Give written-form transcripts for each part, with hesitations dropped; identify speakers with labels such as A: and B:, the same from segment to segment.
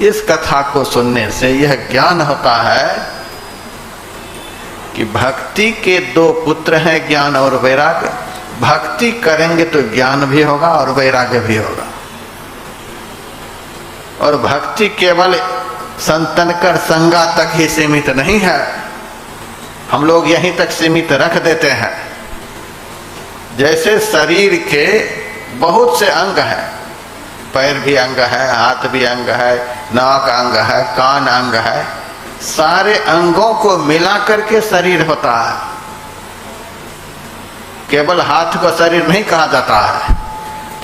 A: इस कथा को सुनने से यह ज्ञान होता है कि भक्ति के दो पुत्र हैं, ज्ञान और वैराग्य। भक्ति करेंगे तो ज्ञान भी होगा और वैराग्य भी होगा। और भक्ति केवल संतनकर संगा तक ही सीमित नहीं है। हम लोग यहीं तक सीमित रख देते हैं। जैसे शरीर के बहुत से अंग हैं, पैर भी अंग है, हाथ भी अंग है, नाक अंग है, कान अंग है, सारे अंगों को मिला करके शरीर होता है। केवल हाथ को शरीर नहीं कहा जाता है,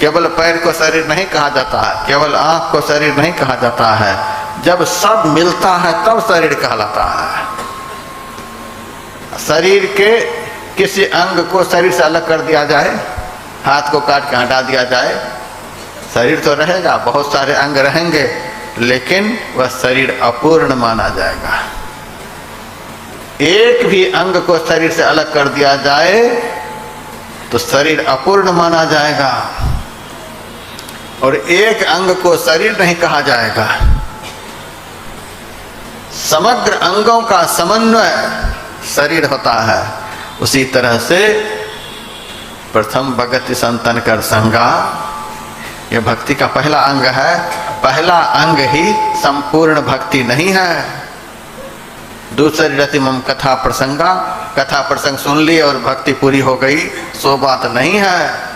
A: केवल पैर को शरीर नहीं कहा जाता है, केवल आंख को शरीर नहीं कहा जाता है। जब सब मिलता है तब शरीर कहलाता है। शरीर के किसी अंग को शरीर से अलग कर दिया जाए, हाथ को काट के हटा दिया जाए, शरीर तो रहेगा, बहुत सारे अंग रहेंगे, लेकिन वह शरीर अपूर्ण माना जाएगा। एक भी अंग को शरीर से अलग कर दिया जाए तो शरीर अपूर्ण माना जाएगा। और एक अंग को शरीर नहीं कहा जाएगा। समग्र अंगों का समन्वय शरीर होता है। उसी तरह से प्रथम भगति संतन कर संगा, यह भक्ति का पहला अंग है। पहला अंग ही संपूर्ण भक्ति नहीं है। दूसरी रति मम कथा प्रसंगा, कथा प्रसंग सुन ली और भक्ति पूरी हो गई, सो बात नहीं है।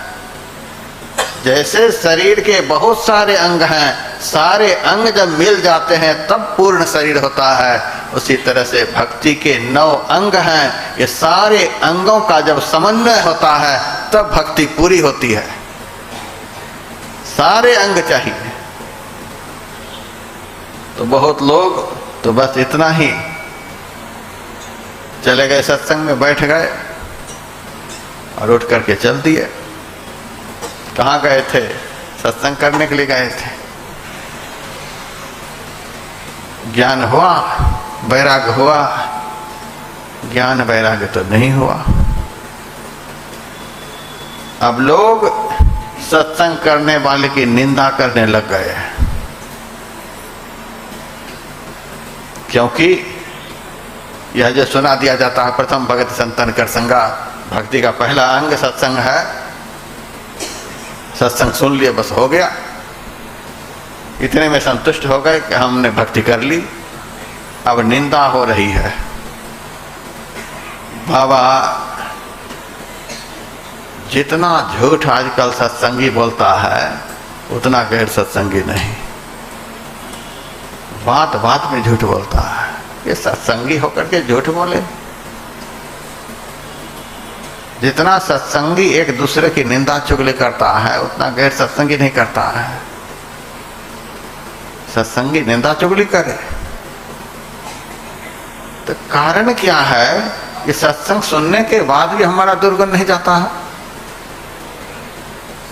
A: जैसे शरीर के बहुत सारे अंग हैं, सारे अंग जब मिल जाते हैं तब पूर्ण शरीर होता है। उसी तरह से भक्ति के 9 अंग हैं, ये सारे अंगों का जब समन्वय होता है तब भक्ति पूरी होती है। सारे अंग चाहिए। तो बहुत लोग तो बस इतना ही चले गए, सत्संग में बैठ गए और उठ करके चल दिए। कहाँ गए थे? सत्संग करने के लिए गए थे। ज्ञान हुआ, वैराग्य हुआ? ज्ञान वैराग्य तो नहीं हुआ। अब लोग सत्संग करने वाले की निंदा करने लग गए हैं, क्योंकि यह जो सुना दिया जाता है प्रथम भगति संतन कर संगा, भक्ति का पहला अंग सत्संग है। सत्संग सुन लिए, बस हो गया, इतने में संतुष्ट हो गए कि हमने भक्ति कर ली। अब निंदा हो रही है। बाबा, जितना झूठ आजकल सत्संगी बोलता है उतना गैर सत्संगी नहीं। बात बात में झूठ बोलता है। ये सत्संगी होकर के झूठ बोले? जितना सत्संगी एक दूसरे की निंदा चुगली करता है उतना गैर सत्संगी नहीं करता है। सत्संगी निंदा चुगली करे तो कारण क्या है कि सत्संग सुनने के बाद भी हमारा दुर्गुण नहीं जाता है।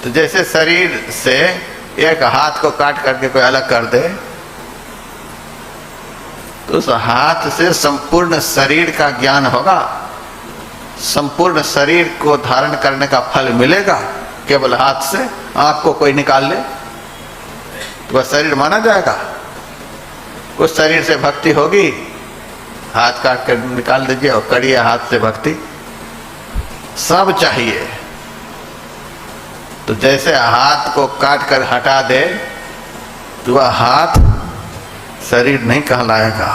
A: तो जैसे शरीर से एक हाथ को काट करके कोई अलग कर दे तो उस हाथ से संपूर्ण शरीर का ज्ञान होगा, संपूर्ण शरीर को धारण करने का फल मिलेगा। केवल हाथ से आंख को कोई निकाल ले तो वह शरीर माना जाएगा? उस शरीर से भक्ति होगी? हाथ काट कर निकाल दीजिए और करिए हाथ से भक्ति। सब चाहिए। तो जैसे हाथ को काट कर हटा दे तो वह हाथ शरीर नहीं कहलाएगा।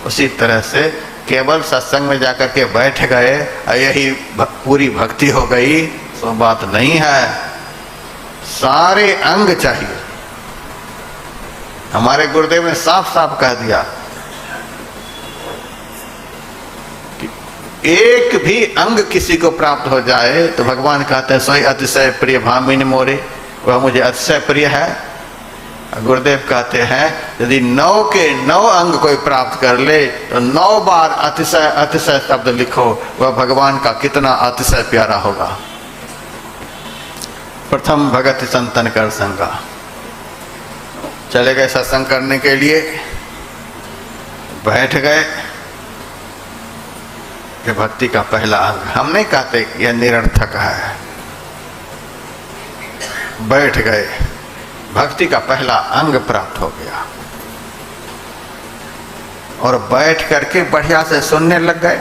A: उसी तरह से केवल सत्संग में जाकर के बैठ गए और यही पूरी भक्ति हो गई, तो बात नहीं है। सारे अंग चाहिए। हमारे गुरुदेव ने साफ साफ कह दिया कि एक भी अंग किसी को प्राप्त हो जाए तो भगवान कहते हैं सोई अतिशय प्रिय भामिनी मोरे, वह मुझे अतिशय प्रिय है। गुरुदेव कहते हैं यदि 9 के 9 अंग कोई प्राप्त कर ले तो 9 बार अतिशय अतिशय शब्द लिखो, वह भगवान का कितना अतिशय प्यारा होगा। प्रथम भगति संतन कर संगा, चले गए सत्संग करने के लिए, बैठ गए। ये भक्ति का पहला अंग। हम नहीं कहते यह निरर्थक है। बैठ गए, भक्ति का पहला अंग प्राप्त हो गया। और बैठ करके बढ़िया से सुनने लग गए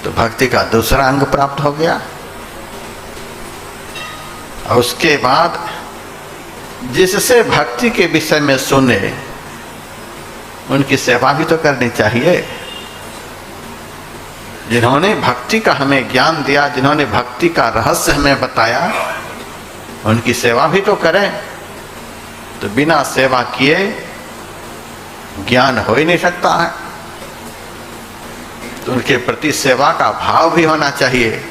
A: तो भक्ति का दूसरा अंग प्राप्त हो गया। और उसके बाद जिससे भक्ति के विषय में सुने उनकी सेवा भी तो करनी चाहिए। जिन्होंने भक्ति का हमें ज्ञान दिया, जिन्होंने भक्ति का रहस्य हमें बताया, उनकी सेवा भी तो करें। तो बिना सेवा किए ज्ञान हो ही नहीं सकता है। तो उनके प्रति सेवा का भाव भी होना चाहिए।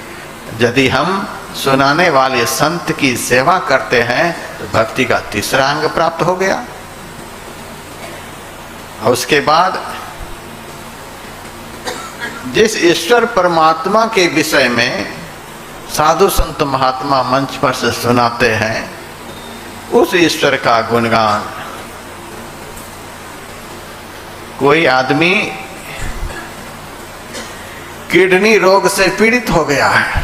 A: यदि हम सुनाने वाले संत की सेवा करते हैं तो भक्ति का तीसरा अंग प्राप्त हो गया। और उसके बाद जिस ईश्वर परमात्मा के विषय में साधु संत महात्मा मंच पर से सुनाते हैं उस ईश्वर का गुणगान। कोई आदमी किडनी रोग से पीड़ित हो गया है,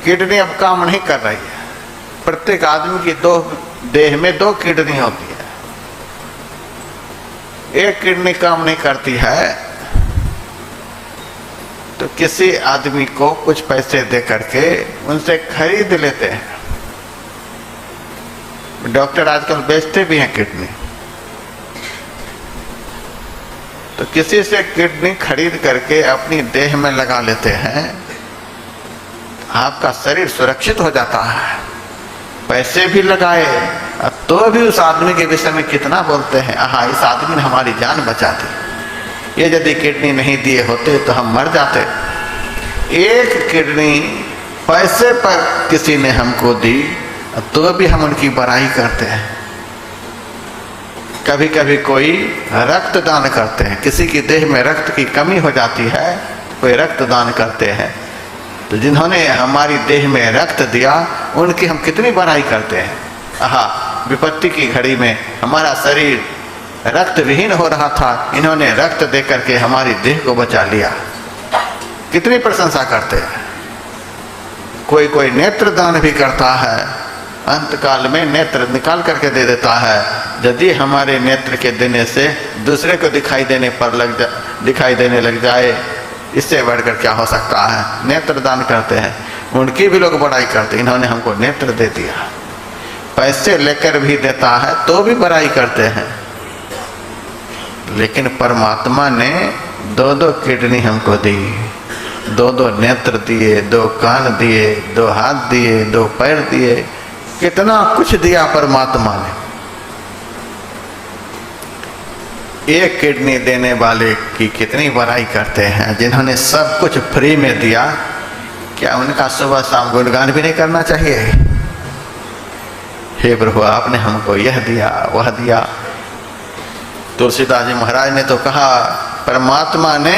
A: किडनी अब काम नहीं कर रही है। प्रत्येक आदमी की देह में 2 किडनी होती है, एक किडनी काम नहीं करती है तो किसी आदमी को कुछ पैसे दे करके उनसे खरीद लेते हैं। डॉक्टर आजकल बेचते भी हैं किडनी। तो किसी से किडनी खरीद करके अपनी देह में लगा लेते हैं, आपका शरीर सुरक्षित हो जाता है। पैसे भी लगाए तो भी उस आदमी के विषय में कितना बोलते हैं, हाँ इस आदमी ने हमारी जान बचा दी, ये यदि किडनी नहीं दिए होते तो हम मर जाते। एक किडनी पैसे पर किसी ने हमको दी तो भी हम उनकी बड़ाई करते हैं। कभी कभी कोई रक्तदान करते हैं, किसी की देह में रक्त की कमी हो जाती है, कोई रक्तदान करते हैं। तो जिन्होंने हमारी देह में रक्त दिया उनकी हम कितनी बड़ाई करते हैं। हाँ, विपत्ति की घड़ी में हमारा शरीर रक्त विहीन हो रहा था, इन्होंने रक्त दे करके हमारी देह को बचा लिया, कितनी प्रशंसा करते हैं। कोई कोई नेत्र दान भी करता है, अंत काल में नेत्र निकाल करके दे देता है। यदि हमारे नेत्र के देने से दूसरे को दिखाई देने लग जाए, इससे बढ़कर क्या हो सकता है। नेत्र दान करते हैं, उनकी भी लोग बड़ाई करते हैं, इन्होंने हमको नेत्र दे दिया। पैसे लेकर भी देता है तो भी बड़ाई करते हैं। लेकिन परमात्मा ने 2 किडनी हमको दी, 2 नेत्र दिए, 2 कान दिए, 2 हाथ दिए, 2 पैर दिए, कितना कुछ दिया परमात्मा ने। एक किडनी देने वाले की कितनी बड़ाई करते हैं। जिन्होंने सब कुछ फ्री में दिया, क्या उनका सुबह शाम गुणगान भी नहीं करना चाहिए। हे प्रभु, आपने हमको यह दिया वह दिया। तुलसीदास जी महाराज ने तो कहा, परमात्मा ने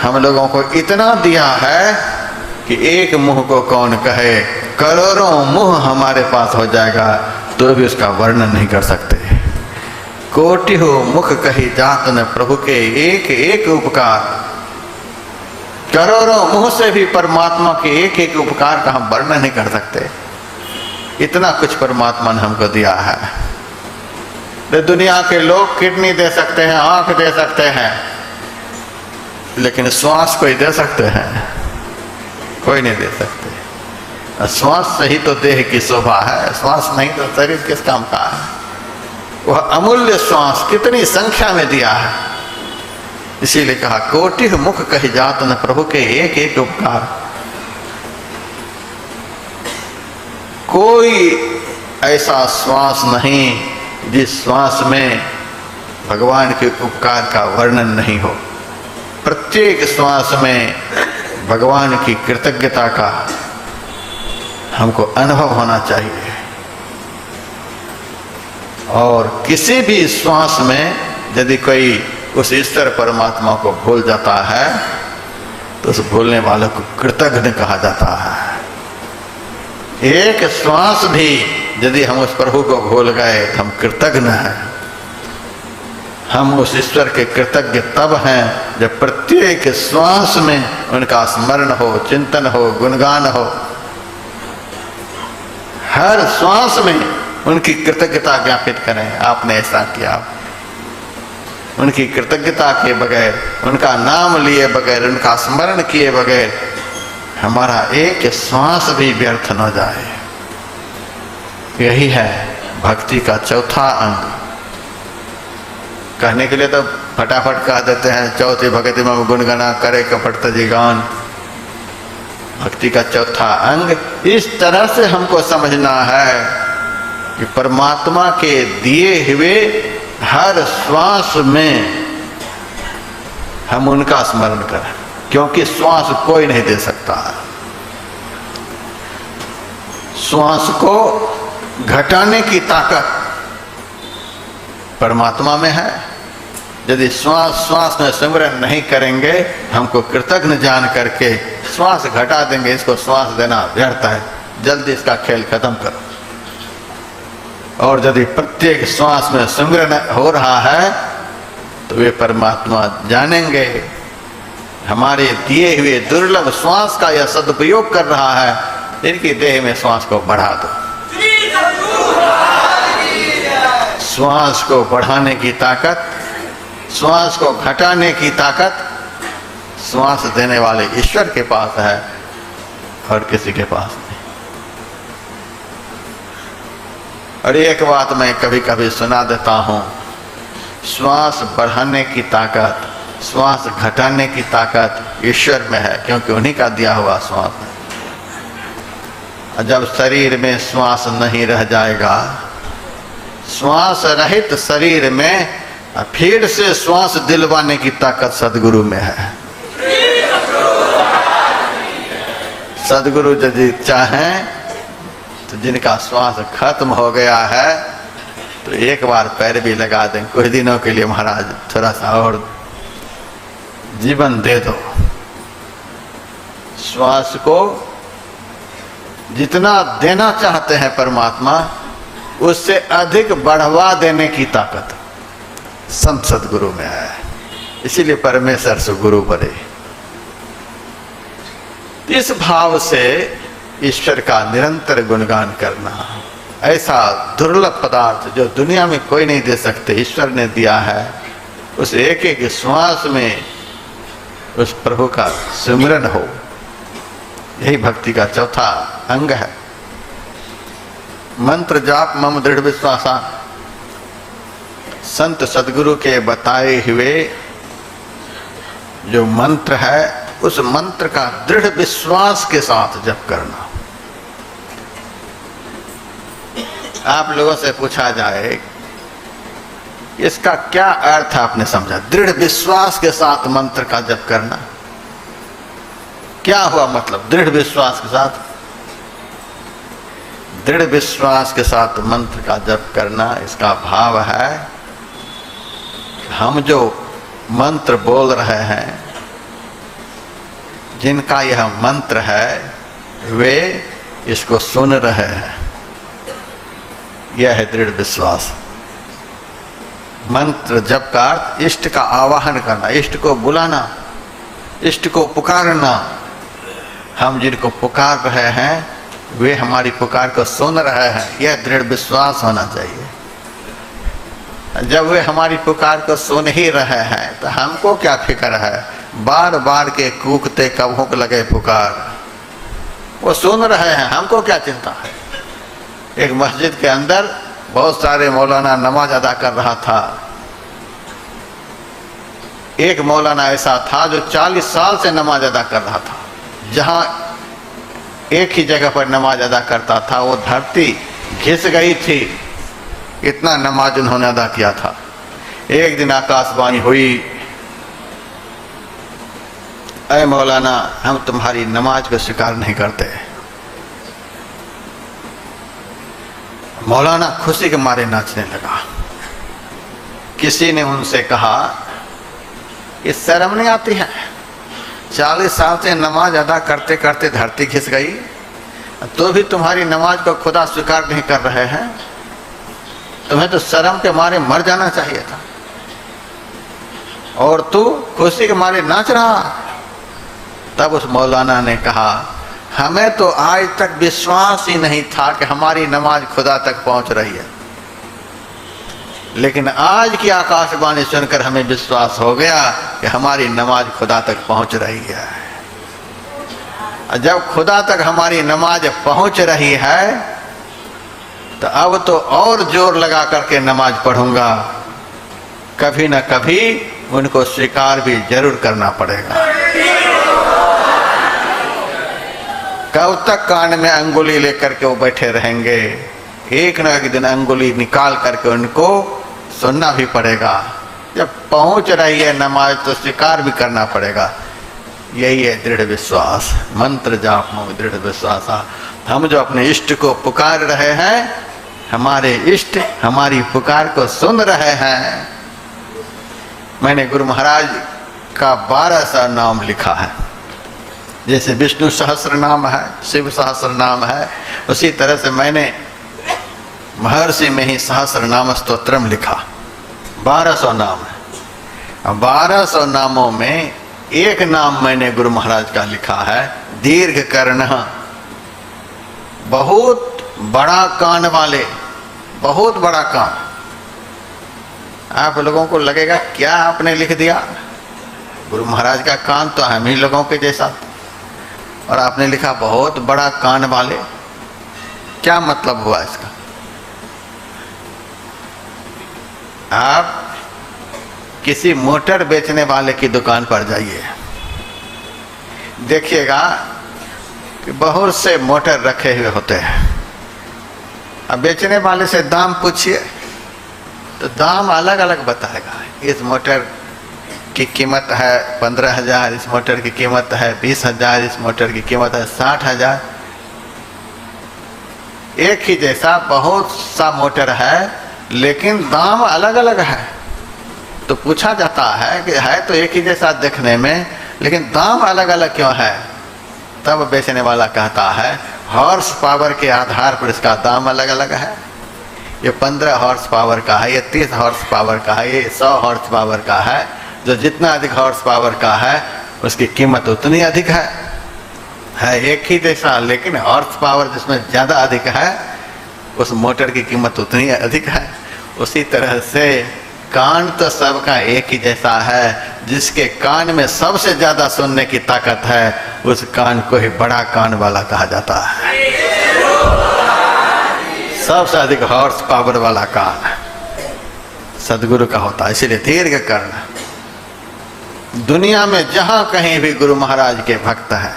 A: हम लोगों को इतना दिया है कि एक मुंह को कौन कहे, करोड़ों मुंह हमारे पास हो जाएगा तो भी उसका वर्णन नहीं कर सकते। कोटि हो मुख कही जात न प्रभु के एक एक उपकार। करोड़ों मुंह से भी परमात्मा के एक एक उपकार का हम वर्णन नहीं कर सकते। इतना कुछ परमात्मा ने हमको दिया है। तो दुनिया के लोग किडनी दे सकते हैं, आंख दे सकते हैं, लेकिन श्वास कोई दे सकते हैं? कोई नहीं दे सकते। श्वास से ही तो देह की शोभा है, श्वास नहीं तो शरीर किस काम का है। वह अमूल्य श्वास कितनी संख्या में दिया है। इसीलिए कहा, कोटि मुख कही जात न प्रभु के एक एक उपकार। कोई ऐसा श्वास नहीं जिस श्वास में भगवान के उपकार का वर्णन नहीं हो। प्रत्येक श्वास में भगवान की कृतज्ञता का हमको अनुभव होना चाहिए। और किसी भी श्वास में यदि कोई उस ईश्वर परमात्मा को भूल जाता है तो उस भूलने वालों को कृतज्ञ कहा जाता है। एक श्वास भी यदि हम उस प्रभु को भूल गए तो हम कृतज्ञ हैं। हम उस ईश्वर के कृतज्ञ तब हैं जब प्रत्येक श्वास में उनका स्मरण हो, चिंतन हो, गुणगान हो। हर श्वास में उनकी कृतज्ञता ज्ञापित करें, आपने ऐसा किया, उनकी कृतज्ञता के बगैर, उनका नाम लिए बगैर, उनका स्मरण किए बगैर हमारा एक श्वास भी व्यर्थ न जाए। यही है भक्ति का चौथा अंग। कहने के लिए तो फटाफट कह देते हैं चौथी भक्ति में गुणगणा करे कपट तजी गान। भक्ति का चौथा अंग इस तरह से हमको समझना है कि परमात्मा के दिए हुए हर श्वास में हम उनका स्मरण करें, क्योंकि श्वास कोई नहीं दे सकता। श्वास को घटाने की ताकत परमात्मा में है। यदि श्वास में सिमरन नहीं करेंगे, हमको कृतज्ञ जान करके श्वास घटा देंगे, इसको श्वास देना व्यर्थ है, जल्दी इसका खेल खत्म करो। और यदि प्रत्येक श्वास में सिमरन हो रहा है तो वे परमात्मा जानेंगे हमारे दिए हुए दुर्लभ श्वास का यह सदुपयोग कर रहा है, इनकी देह में श्वास को बढ़ा दो। श्वास को बढ़ाने की ताकत, श्वास को घटाने की ताकत श्वास देने वाले ईश्वर के पास है और किसी के पास नहीं। और एक बात मैं कभी कभी सुना देता हूं, श्वास बढ़ाने की ताकत, श्वास घटाने की ताकत ईश्वर में है, क्योंकि उन्हीं का दिया हुआ श्वास है। जब शरीर में श्वास नहीं रह जाएगा, श्वास रहित शरीर में फिर से श्वास दिलवाने की ताकत सदगुरु में है। सदगुरु यदि चाहें तो जिनका श्वास खत्म हो गया है तो एक बार पैर भी लगा दें, कुछ दिनों के लिए महाराज थोड़ा सा और जीवन दे दो। श्वास को जितना देना चाहते हैं परमात्मा, उससे अधिक बढ़वा देने की ताकत संत सदगुरु में है। इसीलिए परमेश्वर से गुरु बने। इस भाव से ईश्वर का निरंतर गुणगान करना, ऐसा दुर्लभ पदार्थ जो दुनिया में कोई नहीं दे सकते, ईश्वर ने दिया है। उस एक एक श्वास में उस प्रभु का सिमरन हो, यही भक्ति का चौथा अंग है। मंत्र जाप मम दृढ़ विश्वासा, संत सदगुरु के बताए हुए जो मंत्र है, उस मंत्र का दृढ़ विश्वास के साथ जप करना। आप लोगों से पूछा जाए इसका क्या अर्थ आपने समझा? दृढ़ विश्वास के साथ मंत्र का जप करना क्या हुआ? मतलब दृढ़ विश्वास के साथ, दृढ़ विश्वास के साथ मंत्र का जप करना, इसका भाव है हम जो मंत्र बोल रहे हैं, जिनका यह मंत्र है, वे इसको सुन रहे हैं। यह है दृढ़ विश्वास। मंत्र जप का अर्थ इष्ट का आवाहन करना, इष्ट को बुलाना, इष्ट को पुकारना। हम जिनको पुकार रहे हैं वे हमारी पुकार को सुन रहे हैं, यह दृढ़ विश्वास होना चाहिए। जब वे हमारी पुकार को सुन ही रहे हैं तो हमको क्या फिक्र है? बार बार के कूकते कभों को लगे पुकार, वो सुन रहे हैं, हमको क्या चिंता है? एक मस्जिद के अंदर बहुत सारे मौलाना नमाज अदा कर रहा था। एक मौलाना ऐसा था जो 40 साल से नमाज अदा कर रहा था। जहां एक ही जगह पर नमाज अदा करता था, वो धरती घिस गई थी, इतना नमाज उन्होंने अदा किया था। एक दिन आकाशवाणी हुई, ऐ मौलाना, हम तुम्हारी नमाज को स्वीकार नहीं करते। मौलाना खुशी के मारे नाचने लगा। किसी ने उनसे कहा, ये शर्म नहीं आती है? 40 साल से नमाज अदा करते करते धरती घिस गई, तो भी तुम्हारी नमाज को खुदा स्वीकार नहीं कर रहे हैं। तुम्हें तो शर्म के मारे मर जाना चाहिए था, और तू खुशी के मारे नाच रहा। तब उस मौलाना ने कहा, हमें तो आज तक विश्वास ही नहीं था कि हमारी नमाज खुदा तक पहुंच रही है। लेकिन आज की आकाशवाणी सुनकर हमें विश्वास हो गया कि हमारी नमाज खुदा तक पहुंच रही है। जब खुदा तक हमारी नमाज पहुंच रही है तो अब तो और जोर लगा करके नमाज पढ़ूंगा, कभी ना कभी उनको स्वीकार भी जरूर करना पड़ेगा। कब तक कान में अंगुली लेकर के वो बैठे रहेंगे? एक न एक दिन अंगुली निकाल करके उनको सुनना भी पड़ेगा। जब पहुंच रही है नमाज तो स्वीकार भी करना पड़ेगा। यही है दृढ़ विश्वास। मंत्र जाप में दृढ़ विश्वास। हम जो अपने इष्ट को पुकार रहे हैं, हमारे इष्ट हमारी पुकार को सुन रहे हैं। मैंने गुरु महाराज का 1200 नाम लिखा है। जैसे विष्णु सहस्र नाम है, शिव सहस्र नाम है, उसी तरह से मैंने महर्षि में ही सहस्र नाम स्तोत्रम लिखा। 1200 नाम है। 1200 नामों में एक नाम मैंने गुरु महाराज का लिखा है, दीर्घ कर्ण। बहुत बड़ा कान वाले, बहुत बड़ा कान। आप लोगों को लगेगा क्या आपने लिख दिया? गुरु महाराज का कान तो हम ही लोगों के जैसा, और आपने लिखा बहुत बड़ा कान वाले। क्या मतलब हुआ इसका? आप किसी मोटर बेचने वाले की दुकान पर जाइए, देखिएगा कि बहुत से मोटर रखे हुए होते हैं। अब बेचने वाले से दाम पूछिए तो दाम अलग अलग बताएगा। इस मोटर की कीमत है 15,000, इस मोटर की कीमत है 20,000, इस मोटर की कीमत है 60,000। एक ही जैसा बहुत सा मोटर है, लेकिन दाम अलग अलग है। तो पूछा जाता है कि है तो एक ही जैसा देखने में, लेकिन दाम अलग अलग क्यों है? तब बेचने वाला कहता है हॉर्स पावर के आधार पर इसका दाम अलग अलग है। ये 15 हॉर्स पावर का है, ये 30 हॉर्स पावर का है, ये 100 हॉर्स पावर का है। जो जितना अधिक हॉर्स पावर का है उसकी कीमत उतनी अधिक है एक ही जैसा, लेकिन हॉर्स पावर जिसमें ज़्यादा अधिक है उस मोटर की कीमत उतनी अधिक है। उसी तरह से कान तो सबका एक ही जैसा है। जिसके कान में सबसे ज्यादा सुनने की ताकत है उस कान को ही बड़ा कान वाला कहा जाता है। सबसे अधिक हॉर्स पावर वाला कान सदगुरु का होता है। इसीलिए दीर्घ कर्ण। दुनिया में जहां कहीं भी गुरु महाराज के भक्त हैं,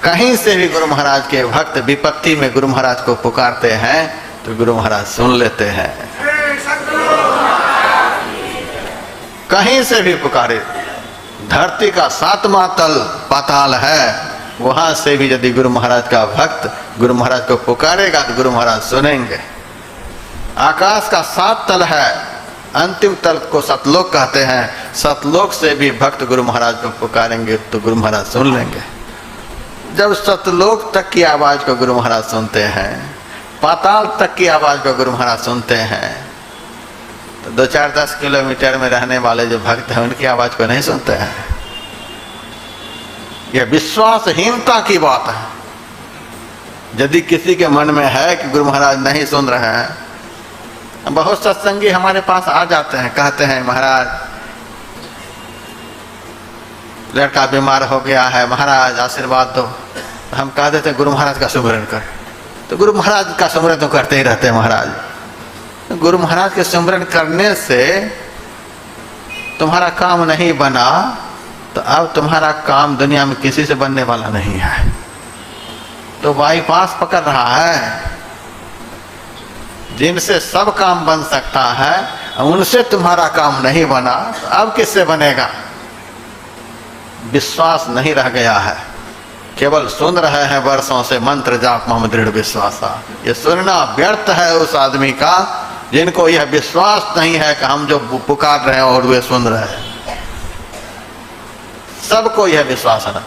A: कहीं से भी गुरु महाराज के भक्त विपत्ति में गुरु महाराज को पुकारते हैं तो गुरु महाराज सुन लेते हैं। कहीं से भी पुकारे, धरती का 7वां तल पाताल है, वहां से भी यदि गुरु महाराज का भक्त गुरु महाराज को पुकारेगा तो गुरु महाराज सुनेंगे। आकाश का 7 तल है, अंतिम तल को सतलोक कहते हैं। सतलोक से भी भक्त गुरु महाराज को पुकारेंगे तो गुरु महाराज सुन लेंगे। जब सतलोक तक की आवाज को गुरु महाराज सुनते हैं, पाताल तक की आवाज को गुरु महाराज सुनते हैं, तो 2-4-10 किलोमीटर में रहने वाले जो भक्त हैं उनकी आवाज को नहीं सुनते हैं। यह विश्वासहीनता की बात है। यदि किसी के मन में है कि गुरु महाराज नहीं सुन रहे हैं, बहुत सत्संगी हमारे पास आ जाते हैं, कहते हैं महाराज लड़का बीमार हो गया है, महाराज आशीर्वाद दो। तो हम कह देते हैं गुरु महाराज का सुमिरन कर। तो गुरु महाराज का सुमिरन तो करते ही रहते हैं महाराज। तो गुरु महाराज के सुमिरन करने से तुम्हारा काम नहीं बना तो अब तुम्हारा काम दुनिया में किसी से बनने वाला नहीं है। तो बाईपास पकड़ रहा है। जिनसे सब काम बन सकता है उनसे तुम्हारा काम नहीं बना तो अब किससे बनेगा? विश्वास नहीं रह गया है, केवल सुन रहे हैं वर्षों से मंत्र जाप में दृढ़ विश्वास। ये सुनना व्यर्थ है उस आदमी का जिनको यह विश्वास नहीं है कि हम जो पुकार रहे हैं और वे सुन रहे हैं। सबको यह विश्वास है।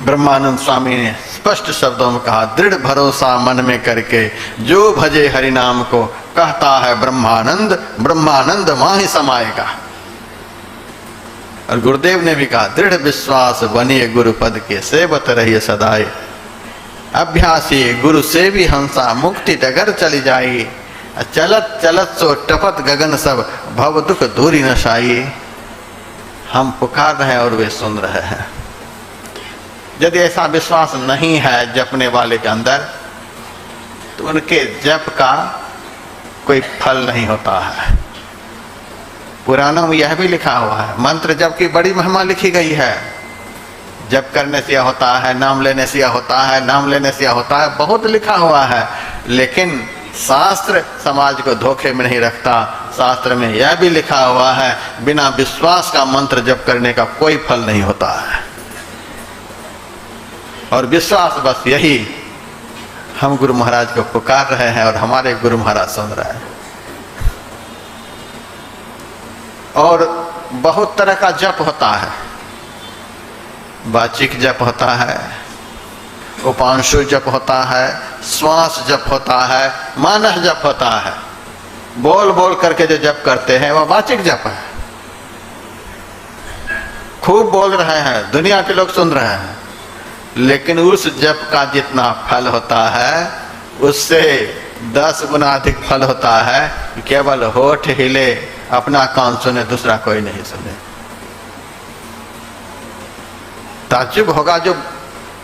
A: ब्रह्मानंद स्वामी ने स्पष्ट शब्दों में कहा, दृढ़ भरोसा मन में करके जो भजे हरि नाम को, कहता है ब्रह्मानंद ब्रह्मानंद माहि समाएगा। और गुरुदेव ने भी कहा, दृढ़ विश्वास बनिए गुरु पद के, सेवत रहिए सदाए। अभ्यासी गुरु से भी हंसा, मुक्ति डगर चली जाई। चलत चलत सो टपत गगन सब, भव दुख दूरी न साई। हम पुकार रहे हैं और वे सुन रहे हैं। यदि ऐसा विश्वास नहीं है जपने वाले के अंदर, तो उनके जप का कोई फल नहीं होता है। पुराणों में यह भी लिखा हुआ है, मंत्र जप की बड़ी महिमा लिखी गई है। जप करने से यह होता है, नाम लेने से यह होता है, नाम लेने से यह होता है, बहुत लिखा हुआ है। लेकिन शास्त्र समाज को धोखे में नहीं रखता। शास्त्र में यह भी लिखा हुआ है, बिना विश्वास का मंत्र जप करने का कोई फल नहीं होता है। और विश्वास बस यही, हम गुरु महाराज को पुकार रहे हैं और हमारे गुरु महाराज सुन रहे हैं। और बहुत तरह का जप होता है। वाचिक जप होता है, उपांशु जप होता है, श्वास जप होता है, मानस जप होता है। बोल बोल करके जो जप करते हैं वह वाचिक जप है। खूब बोल रहे हैं, दुनिया के लोग सुन रहे हैं, लेकिन उस जप का जितना फल होता है उससे 10 गुना अधिक फल होता है। केवल होठ हिले, अपना कान सुने, दूसरा कोई नहीं सुने। ताज्जुब होगा, जो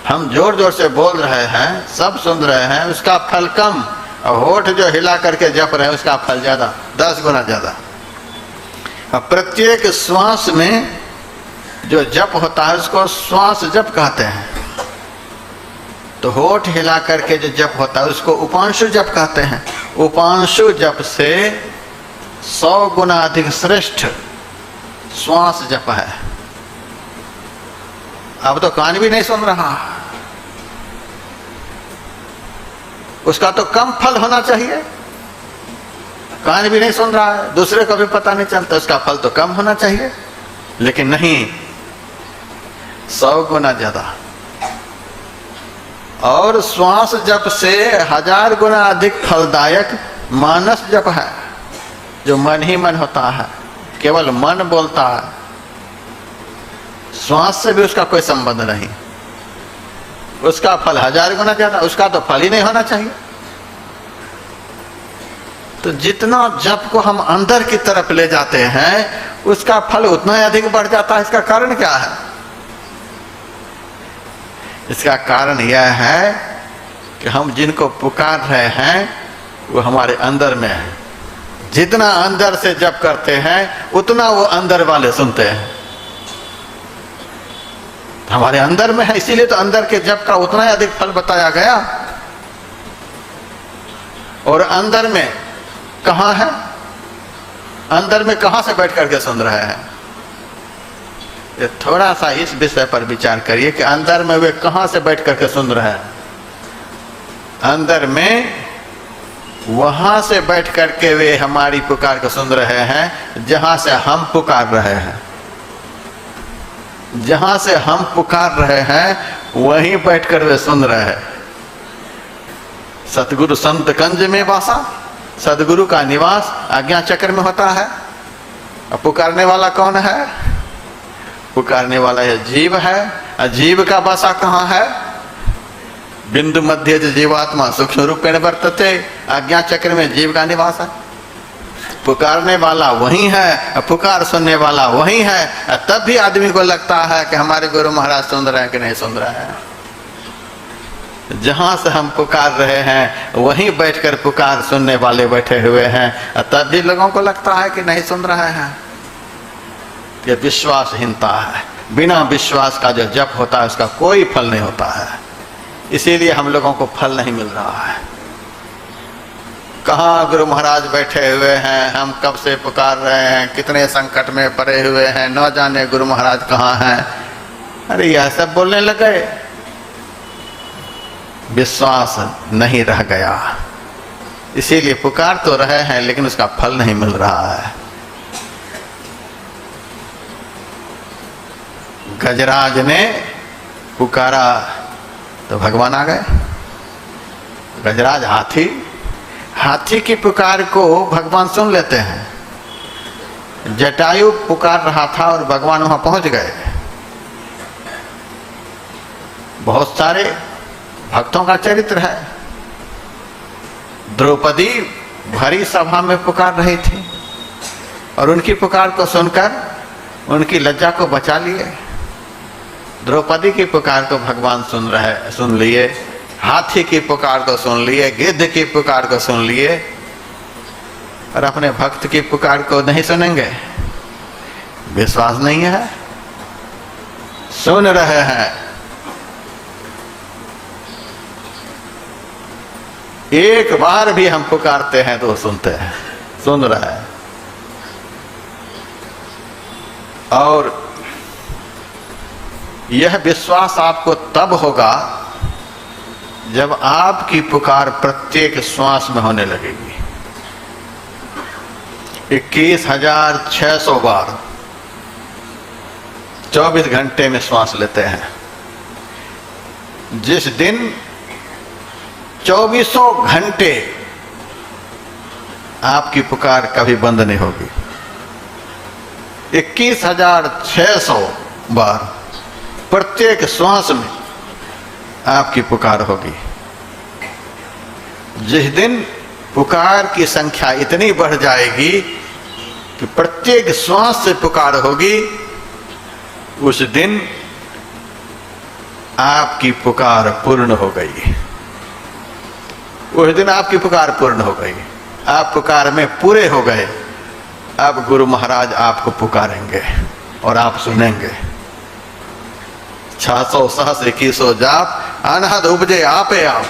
A: हम जोर जोर से बोल रहे हैं, सब सुन रहे हैं, उसका फल कम, और होठ जो हिला करके जप रहे हैं उसका फल ज्यादा, 10 गुना ज्यादा। अब प्रत्येक श्वास में जो जप होता है उसको श्वास जप कहते हैं। तो होठ हिला करके जो जप होता है उसको उपांशु जप कहते हैं। उपांशु जप से 100 गुना अधिक श्रेष्ठ श्वास जप है। अब तो कान भी नहीं सुन रहा, उसका तो कम फल होना चाहिए। कान भी नहीं सुन रहा है, दूसरे को भी पता नहीं चलता, उसका फल तो कम होना चाहिए। लेकिन नहीं, 100 गुना ज्यादा। और श्वास जप से 1000 गुना अधिक फलदायक मानस जप है, जो मन ही मन होता है, केवल मन बोलता है। श्वास से भी उसका कोई संबंध नहीं, उसका फल 1000 गुना ज्यादा, उसका तो फल ही नहीं होना चाहिए। तो जितना जप को हम अंदर की तरफ ले जाते हैं उसका फल उतना ही अधिक बढ़ जाता है। इसका कारण क्या है? इसका कारण यह है कि हम जिनको पुकार रहे हैं वो हमारे अंदर में है। जितना अंदर से जप करते हैं उतना वो अंदर वाले सुनते हैं। हमारे अंदर में है, इसीलिए तो अंदर के जप का उतना ही अधिक फल बताया गया। और अंदर में कहां है? अंदर में कहां से बैठ करके सुन रहे हैं? ये थोड़ा सा इस विषय पर विचार करिए कि अंदर में वे कहां से बैठ करके सुन रहे हैं। अंदर में वहां से बैठ करके वे हमारी पुकार को सुन रहे हैं जहां से हम पुकार रहे हैं। जहां से हम पुकार रहे हैं वहीं बैठकर वे सुन रहे हैं। सतगुरु संत कंज में वासा, सदगुरु का निवास आज्ञा चक्र में होता है। अब पुकारने वाला कौन है? पुकारने वाला यह जीव है। जीव का वासा कहाँ है? बिंदु मध्य जीवात्मा सूक्ष्म रूपेण वर्तते, आज्ञा चक्र में जीव का निवास है। पुकारने वाला वही है, पुकार सुनने वाला वही है। तब भी आदमी को लगता है कि हमारे गुरु महाराज सुन रहे हैं कि नहीं सुन रहे हैं। जहां से हम पुकार रहे हैं वहीं बैठकर पुकार सुनने वाले बैठे हुए हैं, तब भी लोगों को लगता है कि नहीं सुन रहे हैं। ये विश्वासहीनता है। बिना विश्वास का जो जप होता है उसका कोई फल नहीं होता है। इसीलिए हम लोगों को फल नहीं मिल रहा है। कहाँ गुरु महाराज बैठे हुए हैं, हम कब से पुकार रहे हैं, कितने संकट में पड़े हुए हैं, न जाने गुरु महाराज कहाँ हैं। अरे यह सब बोलने लग गए। विश्वास नहीं रह गया, इसीलिए पुकार तो रहे हैं लेकिन उसका फल नहीं मिल रहा है। गजराज ने पुकारा तो भगवान आ गए। गजराज हाथी की पुकार को भगवान सुन लेते हैं। जटायु पुकार रहा था और भगवान वहां पहुंच गए। बहुत सारे भक्तों का चरित्र है। द्रौपदी भरी सभा में पुकार रही थी और उनकी पुकार को सुनकर उनकी लज्जा को बचा लिए। द्रौपदी की पुकार को भगवान सुन लिए, हाथी की पुकार को सुन लिए, गिद्ध की पुकार को सुन लिए, और अपने भक्त की पुकार को नहीं सुनेंगे? विश्वास नहीं है? सुन रहे हैं। एक बार भी हम पुकारते हैं तो सुनते हैं, सुन रहे हैं। और यह विश्वास आपको तब होगा जब आपकी पुकार प्रत्येक श्वास में होने लगेगी। 21,600 बार 24 घंटे में श्वास लेते हैं। जिस दिन 24 घंटे आपकी पुकार कभी बंद नहीं होगी। 21,600 बार प्रत्येक श्वास में आपकी पुकार होगी। जिस दिन पुकार की संख्या इतनी बढ़ जाएगी कि प्रत्येक श्वास से पुकार होगी, उस दिन आपकी पुकार पूर्ण हो गई। उस दिन आपकी पुकार पूर्ण हो गई, आप पुकार में पूरे हो गए। अब गुरु महाराज आपको पुकारेंगे और आप सुनेंगे। 600 सहस्र 2100 जाप अनहद उपजे आपे आप।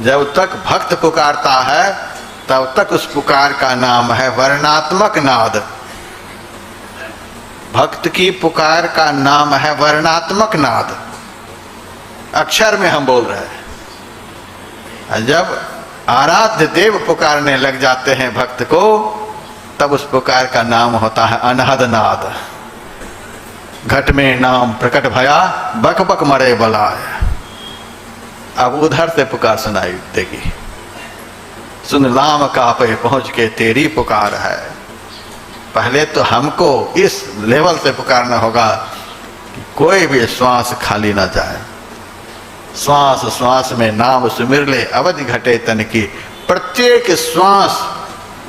A: जब तक भक्त पुकारता है तब तक उस पुकार का नाम है वर्णात्मक नाद। भक्त की पुकार का नाम है वर्णात्मक नाद। अक्षर में हम बोल रहे हैं। जब आराध्य देव पुकारने लग जाते हैं भक्त को, तब उस पुकार का नाम होता है अनहद नाद। घट में नाम प्रकट भया, बक बक मरे बलाय। अब उधर से पुकार सुनाई देगी। सुन लाम कापे पहुंच के तेरी पुकार है। पहले तो हमको इस लेवल से पुकारना होगा कि कोई भी श्वास खाली ना जाए। श्वास श्वास में नाम सुमिर ले, अवधि घटे तन की। प्रत्येक श्वास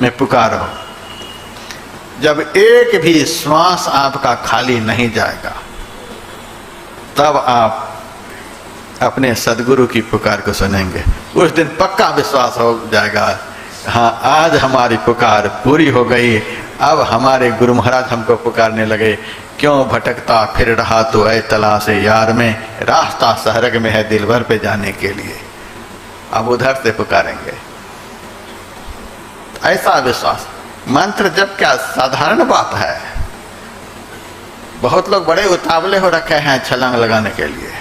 A: में पुकारो। जब एक भी श्वास आपका खाली नहीं जाएगा, तब आप अपने सदगुरु की पुकार को सुनेंगे। उस दिन पक्का विश्वास हो जाएगा, हाँ आज हमारी पुकार पूरी हो गई। अब हमारे गुरु महाराज हमको पुकारने लगे, क्यों भटकता फिर रहा तो ऐ तलाश यार में, रास्ता सहरग में है दिल भर पे जाने के लिए। अब उधर से पुकारेंगे। ऐसा विश्वास। मंत्र जब क्या साधारण बात है। बहुत लोग बड़े उतावले हो रखे हैं छलांग लगाने के लिए।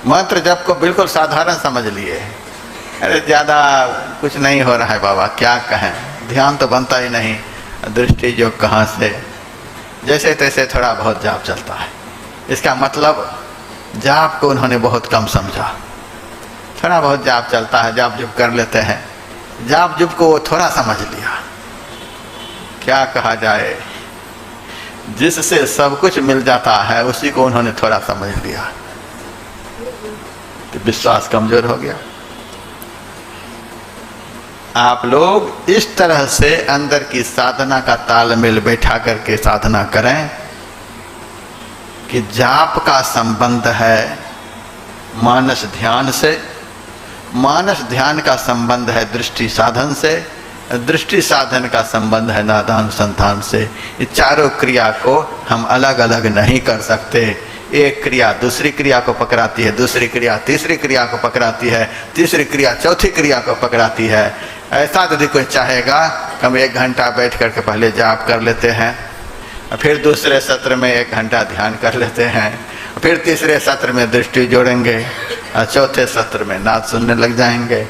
A: मंत्र जप को बिल्कुल साधारण समझ लिए। अरे ज्यादा कुछ नहीं हो रहा है बाबा, क्या कहें, ध्यान तो बनता ही नहीं, दृष्टि जो कहाँ से, जैसे तैसे थोड़ा बहुत जाप चलता है। इसका मतलब जाप को उन्होंने बहुत कम समझा। थोड़ा बहुत जाप चलता है, जाप जुप कर लेते हैं। जाप जुप को वो थोड़ा समझ लिया। क्या कहा जाए, जिससे सब कुछ मिल जाता है उसी को उन्होंने थोड़ा समझ लिया, तो विश्वास कमजोर हो गया। आप लोग इस तरह से अंदर की साधना का तालमेल बैठा करके साधना करें कि जाप का संबंध है मानस ध्यान से, मानस ध्यान का संबंध है दृष्टि साधन से, दृष्टि साधन का संबंध है नादानुसंधान से। ये चारों क्रिया को हम अलग अलग नहीं कर सकते। एक क्रिया दूसरी क्रिया को पकड़ाती है, दूसरी क्रिया तीसरी क्रिया को पकड़ाती है, तीसरी क्रिया चौथी क्रिया को पकड़ाती है। ऐसा यदि कोई चाहेगा, हम 1 घंटा बैठ करके पहले जाप कर लेते हैं, फिर दूसरे सत्र में 1 घंटा ध्यान कर लेते हैं, फिर तीसरे सत्र में दृष्टि जोड़ेंगे और चौथे सत्र में नाद सुनने लग जाएंगे।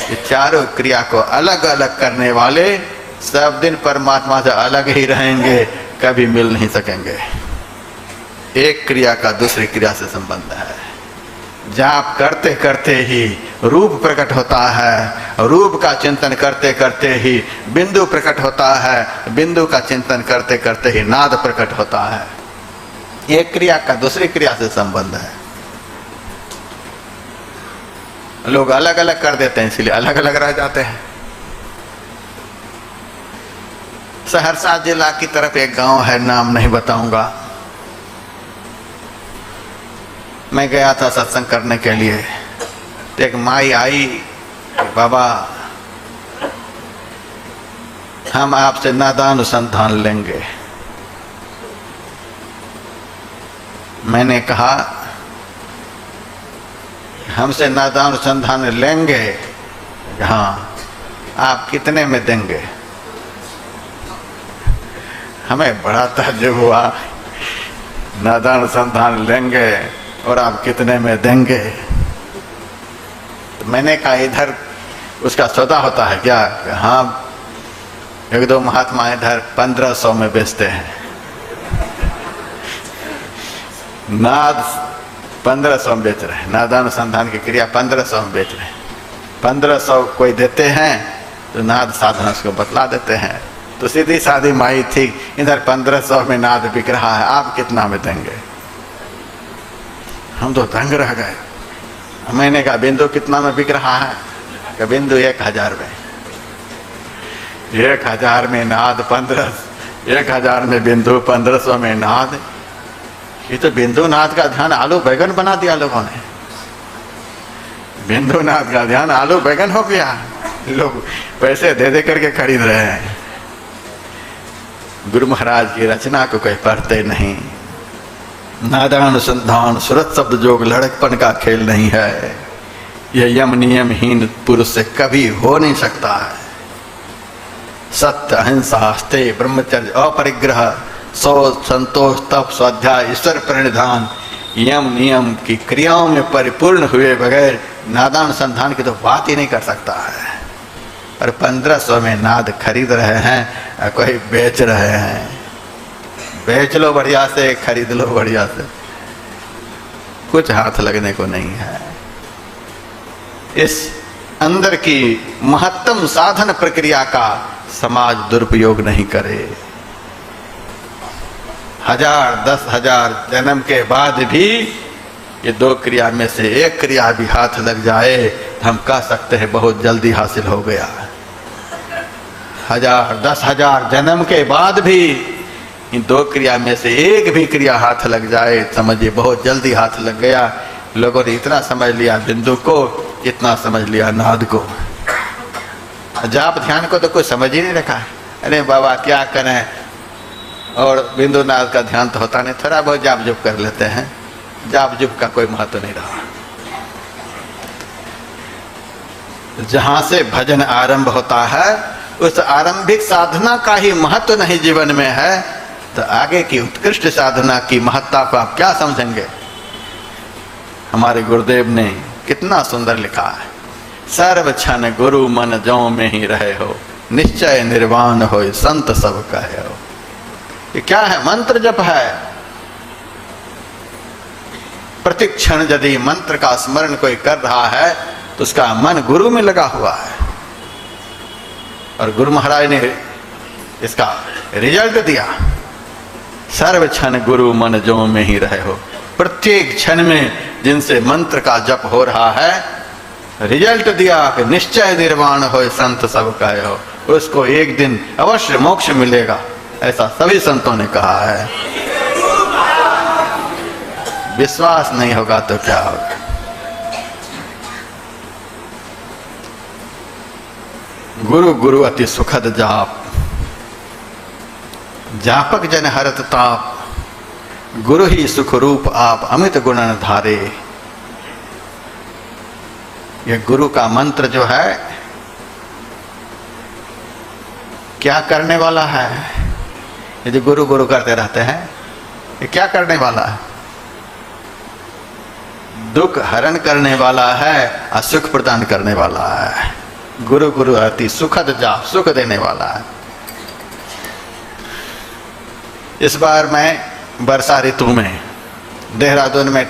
A: ये चारों क्रिया को अलग अलग करने वाले सब दिन परमात्मा से अलग ही रहेंगे, कभी मिल नहीं सकेंगे। एक क्रिया का दूसरी क्रिया से संबंध है। जाप करते करते ही रूप प्रकट होता है, रूप का चिंतन करते करते ही बिंदु प्रकट होता है, बिंदु का चिंतन करते करते ही नाद प्रकट होता है। एक क्रिया का दूसरी क्रिया से संबंध है। लोग अलग अलग कर देते हैं, इसलिए अलग अलग रह जाते हैं। सहरसा जिला की तरफ एक गांव है, नाम नहीं बताऊंगा। मैं गया था सत्संग करने के लिए, तो एक माई आई, बाबा हम आपसे नादानुसंधान लेंगे। मैंने कहा हमसे नादानुसंधान लेंगे? हाँ। आप कितने में देंगे? हमें बड़ा ताज्जुब हुआ, नादानुसंधान लेंगे और आप कितने में देंगे? तो मैंने कहा इधर उसका सौदा होता है क्या? हाँ, एक दो महात्मा इधर 1500 में बेचते हैं। नाद 1500 में बेच रहे हैं, नादानुसंधान की क्रिया 1500 में बेच रहे हैं। 1500 कोई देते हैं तो नाद साधना उसको बतला देते हैं। तो सीधी सादी माई थी, इधर 1500 में नाद बिक रहा है, आप कितना में देंगे? हम तो दंग रह गए। मैंने कहा बिंदु कितना में बिक रहा है? कि बिंदु 1000 में। 1000 में नाद 1000 में बिंदु, 1500 में नाद। ये तो बिंदु नाद का ध्यान आलू बैगन बना दिया लोगों ने। बिंदु नाद का ध्यान आलू बैगन हो गया। लोग पैसे दे दे करके खरीद रहे हैं। गुरु महाराज की रचना को कोई पढ़ते नहीं। नादानुसंधान सुरत शब्द जोग लड़कपन का खेल नहीं है। यह यम नियमहीन पुरुष से कभी हो नहीं सकता है। सत्य, अहिंसा, अस्तेय, ब्रह्मचर्य, अपरिग्रह, शौच, संतोष, तप, स्वाध्याय, ईश्वर प्रणिधान, यम नियम की क्रियाओं में परिपूर्ण हुए बगैर नादानुसंधान की तो बात ही नहीं कर सकता है। और 1500 में नाद खरीद रहे हैं, कोई बेच रहे हैं। बेच लो बढ़िया से, खरीद लो बढ़िया से, कुछ हाथ लगने को नहीं है। इस अंदर की महत्तम साधन प्रक्रिया का समाज दुरुपयोग नहीं करे। 1000, 10,000 जन्म के बाद भी ये 2 क्रिया में से एक क्रिया भी हाथ लग जाए तो हम कह सकते हैं बहुत जल्दी हासिल हो गया। 1000, 10,000 जन्म के बाद भी इन 2 क्रिया में से एक भी क्रिया हाथ लग जाए, समझिए बहुत जल्दी हाथ लग गया। लोगों ने इतना समझ लिया बिंदु को, इतना समझ लिया नाद को। जाप ध्यान को तो कोई समझ ही नहीं रखा। अरे बाबा क्या करें, और बिंदु नाद का ध्यान तो होता नहीं, थोड़ा बहुत जाप जुप कर लेते हैं। जाप जुप का कोई महत्व नहीं रहा। जहां से भजन आरंभ होता है उस आरंभिक साधना का ही महत्व नहीं जीवन में है, तो आगे की उत्कृष्ट साधना की महत्ता को आप क्या समझेंगे? हमारे गुरुदेव ने कितना सुंदर लिखा है, सर्व क्षण गुरु मन जौ में ही रहे हो, निश्चय निर्वाण हो संत सब कहे हो। ये क्या है? मंत्र जप है। प्रतिक्षण यदि मंत्र का स्मरण कोई कर रहा है तो उसका मन गुरु में लगा हुआ है। और गुरु महाराज ने इसका रिजल्ट दिया, सर्व क्षण गुरु मन जो में ही रहे हो। प्रत्येक क्षण में जिनसे मंत्र का जप हो रहा है, रिजल्ट दिया कि निश्चय निर्वाण हो संत सब कहे हो, उसको एक दिन अवश्य मोक्ष मिलेगा, ऐसा सभी संतों ने कहा है। विश्वास नहीं होगा तो क्या होगा? गुरु गुरु अति सुखद जाप, जापक जन हरत ताप, गुरु ही सुख रूप आप अमित गुणन धारे। यह गुरु का मंत्र जो है क्या करने वाला है? ये जो गुरु गुरु करते रहते हैं, ये क्या करने वाला है? दुख हरण करने वाला है और सुख प्रदान करने वाला है। गुरु गुरु अति सुखद जाप, सुख देने वाला है। इस बार मैं वर्षा ऋतु में देहरादून में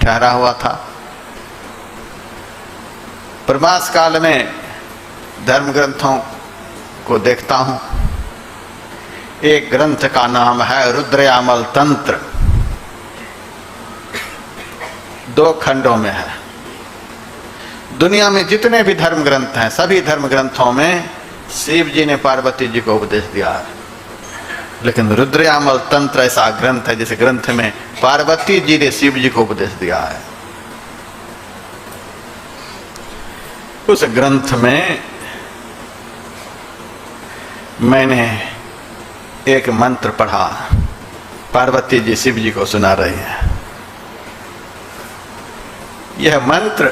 A: ठहरा हुआ था। प्रवास काल में धर्म ग्रंथों को देखता हूं। एक ग्रंथ का नाम है रुद्रयामल तंत्र, 2 खंडों में है। दुनिया में जितने भी धर्म ग्रंथ हैं, सभी धर्म ग्रंथों में शिव जी ने पार्वती जी को उपदेश दिया है, लेकिन रुद्रयामल तंत्र ऐसा ग्रंथ है जिस ग्रंथ में पार्वती जी ने शिव जी को उपदेश दिया है। उस ग्रंथ में मैंने एक मंत्र पढ़ा, पार्वती जी शिव जी को सुना रही हैं। यह मंत्र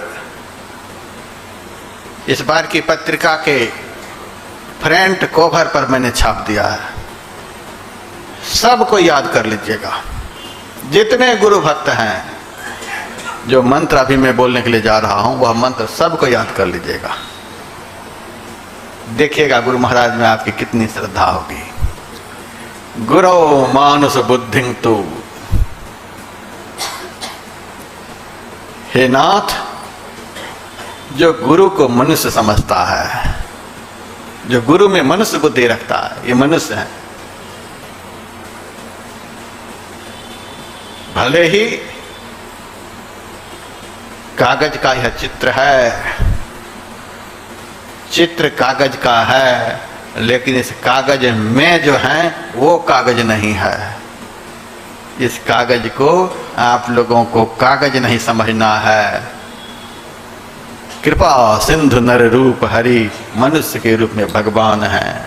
A: इस बार की पत्रिका के फ्रंट कवर पर मैंने छाप दिया है, सबको याद कर लीजिएगा। जितने गुरु भक्त हैं, जो मंत्र अभी मैं बोलने के लिए जा रहा हूं, वह मंत्र सबको याद कर लीजिएगा। देखिएगा गुरु महाराज में आपकी कितनी श्रद्धा होगी। गुरो मानुष बुद्धिं तु, हे नाथ, जो गुरु को मनुष्य समझता है, जो गुरु में मनुष्य बुद्धि रखता है, ये मनुष्य है। भले ही कागज का यह चित्र है, चित्र कागज का है, लेकिन इस कागज में जो है वो कागज नहीं है। इस कागज को आप लोगों को कागज नहीं समझना है। कृपा सिंधु नर रूप हरि, मनुष्य के रूप में भगवान है।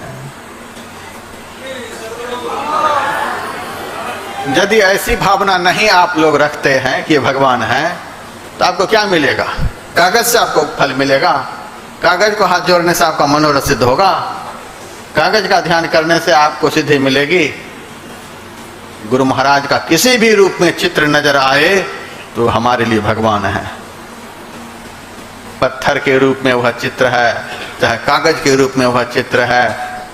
A: यदि ऐसी भावना नहीं आप लोग रखते हैं कि भगवान है, तो आपको क्या मिलेगा? कागज से आपको फल मिलेगा? कागज को हाथ जोड़ने से आपका मनोरथ सिद्ध होगा? कागज का ध्यान करने से आपको सिद्धि मिलेगी? गुरु महाराज का किसी भी रूप में चित्र नजर आए तो हमारे लिए भगवान है। पत्थर के रूप में वह चित्र है, चाहे कागज के रूप में वह चित्र है,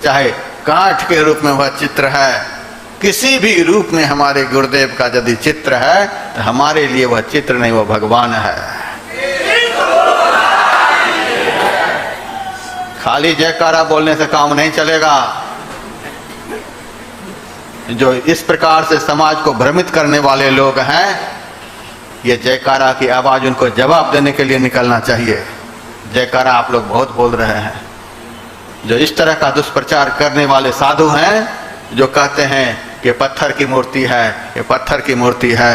A: चाहे काठ के रूप में वह चित्र है, किसी भी रूप में हमारे गुरुदेव का यदि चित्र है तो हमारे लिए वह चित्र नहीं, वह भगवान है। खाली जयकारा बोलने से काम नहीं चलेगा। जो इस प्रकार से समाज को भ्रमित करने वाले लोग हैं, ये जयकारा की आवाज उनको जवाब देने के लिए निकलना चाहिए। जयकारा आप लोग बहुत बोल रहे हैं। जो इस तरह का दुष्प्रचार करने वाले साधु हैं, जो कहते हैं कि पत्थर की मूर्ति है, ये पत्थर की मूर्ति है,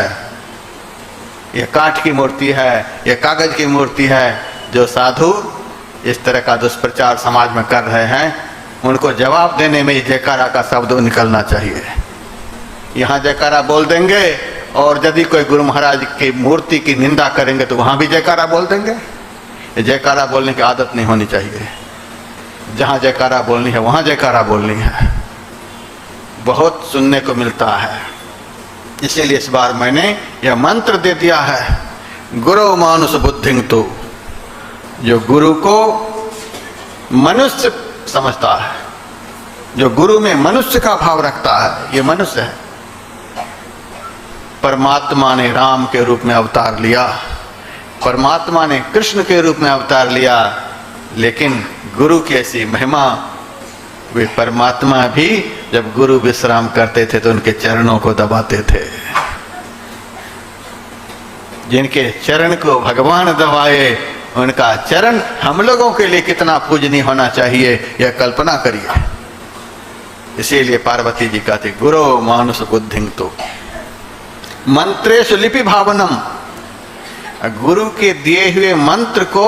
A: ये काठ की मूर्ति है, ये कागज की मूर्ति है, जो साधु इस तरह का दुष्प्रचार समाज में कर रहे हैं, उनको जवाब देने में जयकारा का शब्द निकलना चाहिए। यहाँ जयकारा बोल देंगे और यदि कोई गुरु महाराज की मूर्ति की निंदा करेंगे तो वहां भी जयकारा बोल देंगे। जयकारा बोलने की आदत नहीं होनी चाहिए। जहां जयकारा बोलनी है वहां जयकारा बोलनी है। बहुत सुनने को मिलता है, इसीलिए इस बार मैंने यह मंत्र दे दिया है, गुरु मानुष बुद्धिं तु। जो गुरु को मनुष्य समझता है, जो गुरु में मनुष्य का भाव रखता है, ये मनुष्य है। परमात्मा ने राम के रूप में अवतार लिया, परमात्मा ने कृष्ण के रूप में अवतार लिया, लेकिन गुरु की ऐसी महिमा, वे परमात्मा भी जब गुरु विश्राम करते थे तो उनके चरणों को दबाते थे। जिनके चरण को भगवान दबाए, उनका चरण हम लोगों के लिए कितना पूजनीय होना चाहिए, यह कल्पना करिए। इसीलिए पार्वती जी कहती, गुरु मानुष बुद्धिं तु मंत्रेषु लिपि भावनम। गुरु के दिए हुए मंत्र को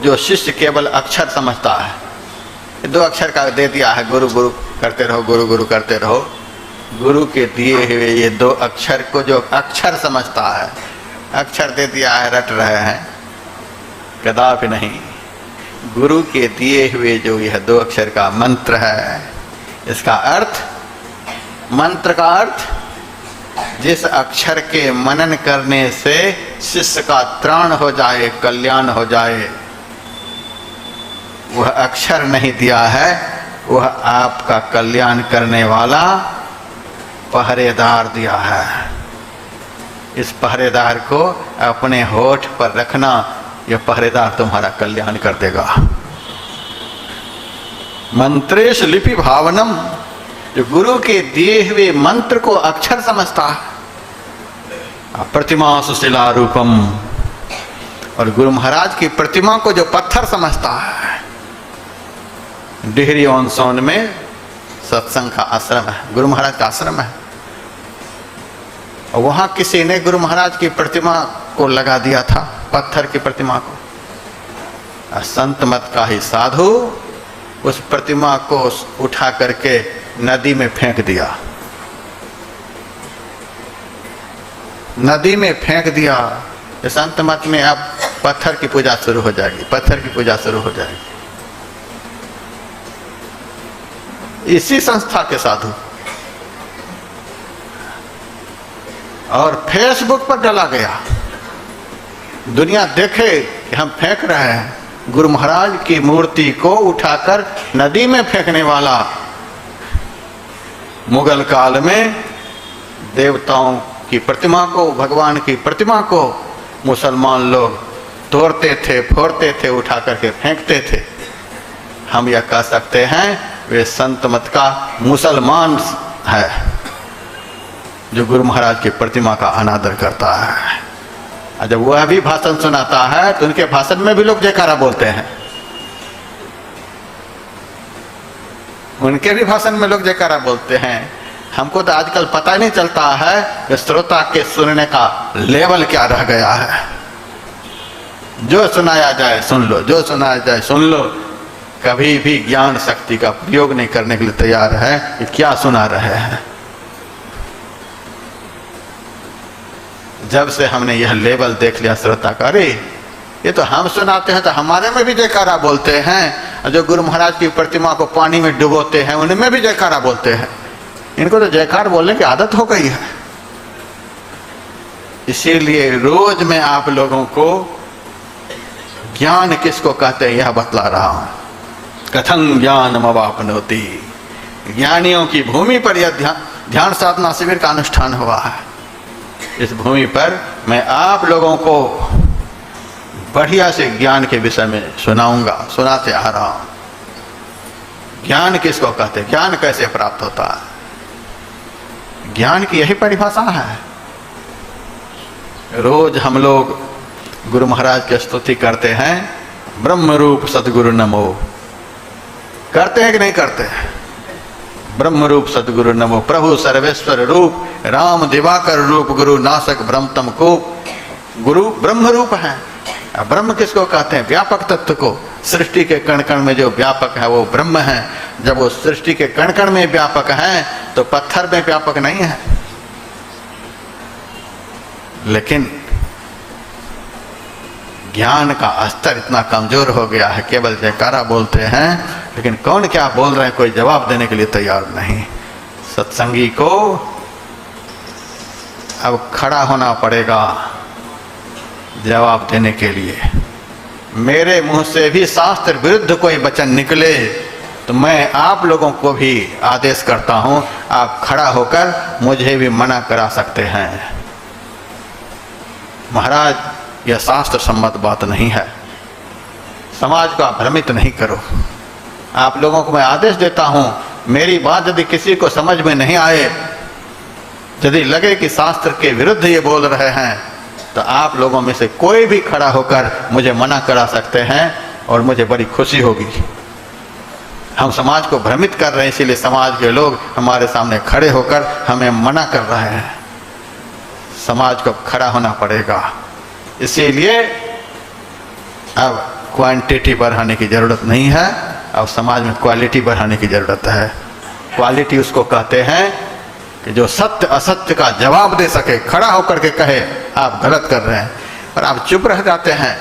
A: जो शिष्य केवल अक्षर समझता है, 2 अक्षर का दे दिया है, गुरु गुरु करते रहो, गुरु गुरु करते रहो। गुरु के दिए हुए ये 2 अक्षर को जो अक्षर समझता है, अक्षर दे दिया है, रट रहे हैं, कदापि नहीं। गुरु के दिए हुए जो यह 2 अक्षर का मंत्र है, इसका अर्थ, मंत्र का अर्थ, जिस अक्षर के मनन करने से शिष्य का त्राण हो जाए, कल्याण हो जाए, वह अक्षर नहीं दिया है, वह आपका कल्याण करने वाला पहरेदार दिया है। इस पहरेदार को अपने होठ पर रखना, यह पहरेदार तुम्हारा कल्याण कर देगा। मंत्रेश लिपि भावनम, जो गुरु के दिए हुए मंत्र को अक्षर समझता है। प्रतिमा सुशिला रूपम, और गुरु महाराज की प्रतिमा को जो पत्थर समझता है, डिहरी ऑन सोन में सत्संग का आश्रम है, गुरु महाराज का आश्रम है, और वहां किसी ने गुरु महाराज की प्रतिमा को लगा दिया था, पत्थर की प्रतिमा को। संत मत का ही साधु उस प्रतिमा को उठा करके नदी में फेंक दिया, नदी में फेंक दिया। संत मत में अब पत्थर की पूजा शुरू हो जाएगी, पत्थर की पूजा शुरू हो जाएगी। इसी संस्था के साधु, और फेसबुक पर डाला गया, दुनिया देखे कि हम फेंक रहे हैं। गुरु महाराज की मूर्ति को उठाकर नदी में फेंकने वाला मुगल काल में देवताओं की प्रतिमा को, भगवान की प्रतिमा को मुसलमान लोग तोड़ते थे, फोड़ते थे, उठा करके फेंकते थे। हम यह कह सकते हैं वे संत मत का मुसलमान है जो गुरु महाराज की प्रतिमा का अनादर करता है। और जब वह भी भाषण सुनाता है तो उनके भाषण में भी लोग जयकारा बोलते हैं, उनके भी भाषण में लोग जयकारा बोलते हैं। हमको तो आजकल पता ही नहीं चलता है कि श्रोता के सुनने का लेवल क्या रह गया है। जो सुनाया जाए सुन लो, जो सुनाया जाए सुन लो, कभी भी ज्ञान शक्ति का प्रयोग नहीं करने के लिए तैयार है कि क्या सुना रहे हैं। जब से हमने यह लेवल देख लिया श्रोता का, अरे ये तो हम सुनाते हैं तो हमारे में भी जयकारा बोलते हैं, और जो गुरु महाराज की प्रतिमा को पानी में डुबोते हैं उनमें भी जयकारा बोलते हैं। इनको तो जयकार बोलने की आदत हो गई है। इसीलिए रोज मैं आप लोगों को ज्ञान किसको कहते हैं यह बतला रहा हूं। कथं ज्ञानम अवाप्नोति, ज्ञानियों की भूमि पर यह ध्यान साधना शिविर का अनुष्ठान हुआ है। इस भूमि पर मैं आप लोगों को बढ़िया से ज्ञान के विषय में सुनाऊंगा, सुनाते आ रहा हूं। ज्ञान किसको कहते हैं, ज्ञान कैसे प्राप्त होता है, ज्ञान की यही परिभाषा है। रोज हम लोग गुरु महाराज की स्तुति करते हैं, ब्रह्म रूप सदगुरु नमो, करते हैं कि नहीं करते हैं? ब्रह्म रूप सदगुरु नमो, प्रभु सर्वेश्वर रूप, राम दिवाकर रूप, गुरु नासक ब्रह्मतम को। गुरु ब्रह्म रूप है। ब्रह्म किसको कहते हैं? व्यापक तत्व को। सृष्टि के कण कण में जो व्यापक है वो ब्रह्म है। जब वो सृष्टि के कण कण में व्यापक है तो पत्थर में व्यापक नहीं है। लेकिन ज्ञान का स्तर इतना कमजोर हो गया है, केवल जयकारा बोलते हैं, लेकिन कौन क्या बोल रहे हैं कोई जवाब देने के लिए तैयार नहीं। सत्संगी को अब खड़ा होना पड़ेगा जवाब देने के लिए। मेरे मुंह से भी शास्त्र विरुद्ध कोई वचन निकले तो मैं आप लोगों को भी आदेश करता हूं, आप खड़ा होकर मुझे भी मना करा सकते हैं। महाराज यह शास्त्र सम्मत बात नहीं है, समाज को आप भ्रमित नहीं करो। आप लोगों को मैं आदेश देता हूं, मेरी बात यदि किसी को समझ में नहीं आए, यदि लगे कि शास्त्र के विरुद्ध ये बोल रहे हैं, तो आप लोगों में से कोई भी खड़ा होकर मुझे मना करा सकते हैं और मुझे बड़ी खुशी होगी। हम समाज को भ्रमित कर रहे हैं, इसीलिए समाज के लोग हमारे सामने खड़े होकर हमें मना कर रहे हैं। समाज को खड़ा होना पड़ेगा। इसीलिए अब क्वांटिटी बढ़ाने की जरूरत नहीं है, अब समाज में क्वालिटी बढ़ाने की जरूरत है। क्वालिटी उसको कहते हैं कि जो सत्य असत्य का जवाब दे सके, खड़ा होकर के कहे आप गलत कर रहे हैं, और आप चुप रह जाते हैं।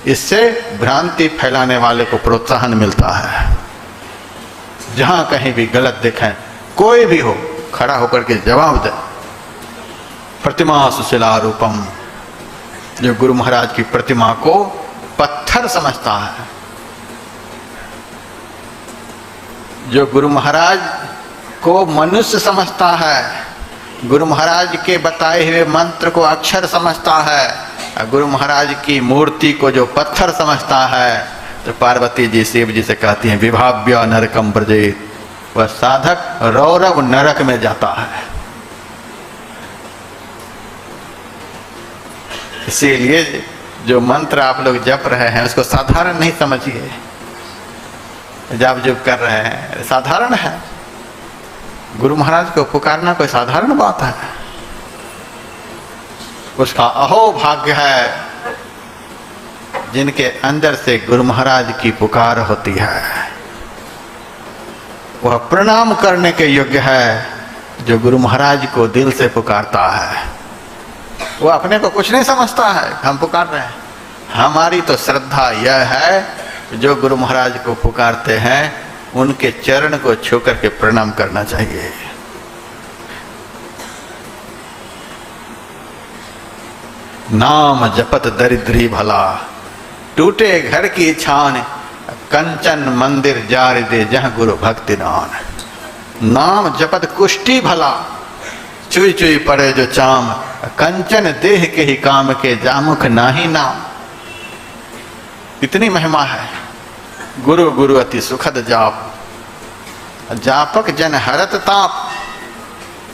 A: इससे भ्रांति फैलाने वाले को प्रोत्साहन मिलता है। जहां कहीं भी गलत देखें, कोई भी हो, खड़ा होकर के जवाब दे। प्रतिमा सुशीला रूपम, जो गुरु महाराज की प्रतिमा को पत्थर समझता है, जो गुरु महाराज को मनुष्य समझता है, गुरु महाराज के बताए हुए मंत्र को अक्षर समझता है, गुरु महाराज की मूर्ति को जो पत्थर समझता है, तो पार्वती जी शिव जी से कहती हैं विभाव्य नरकम ब्रजेत, वह साधक रौरव नरक में जाता है। इसीलिए जो मंत्र आप लोग जप रहे हैं उसको साधारण नहीं समझिए। जाप जुप कर रहे हैं साधारण है, गुरु महाराज को पुकारना कोई साधारण बात है? उसका अहो भाग्य है जिनके अंदर से गुरु महाराज की पुकार होती है। वह प्रणाम करने के योग्य है जो गुरु महाराज को दिल से पुकारता है। वो अपने को कुछ नहीं समझता है, हम पुकार रहे हैं। हमारी तो श्रद्धा यह है जो गुरु महाराज को पुकारते हैं उनके चरण को छू करके प्रणाम करना चाहिए। नाम जपत दरिद्री भला, टूटे घर की छान, कंचन मंदिर जार दे जहाँ गुरु भक्ति नान। नाम जपत कुष्ठी भला, चुई चुई पड़े जो चाम, कंचन देह के ही काम के जामुख नाही नाम। इतनी महिमा है। गुरु गुरु अति सुखद जाप, जापक जन हरत ताप।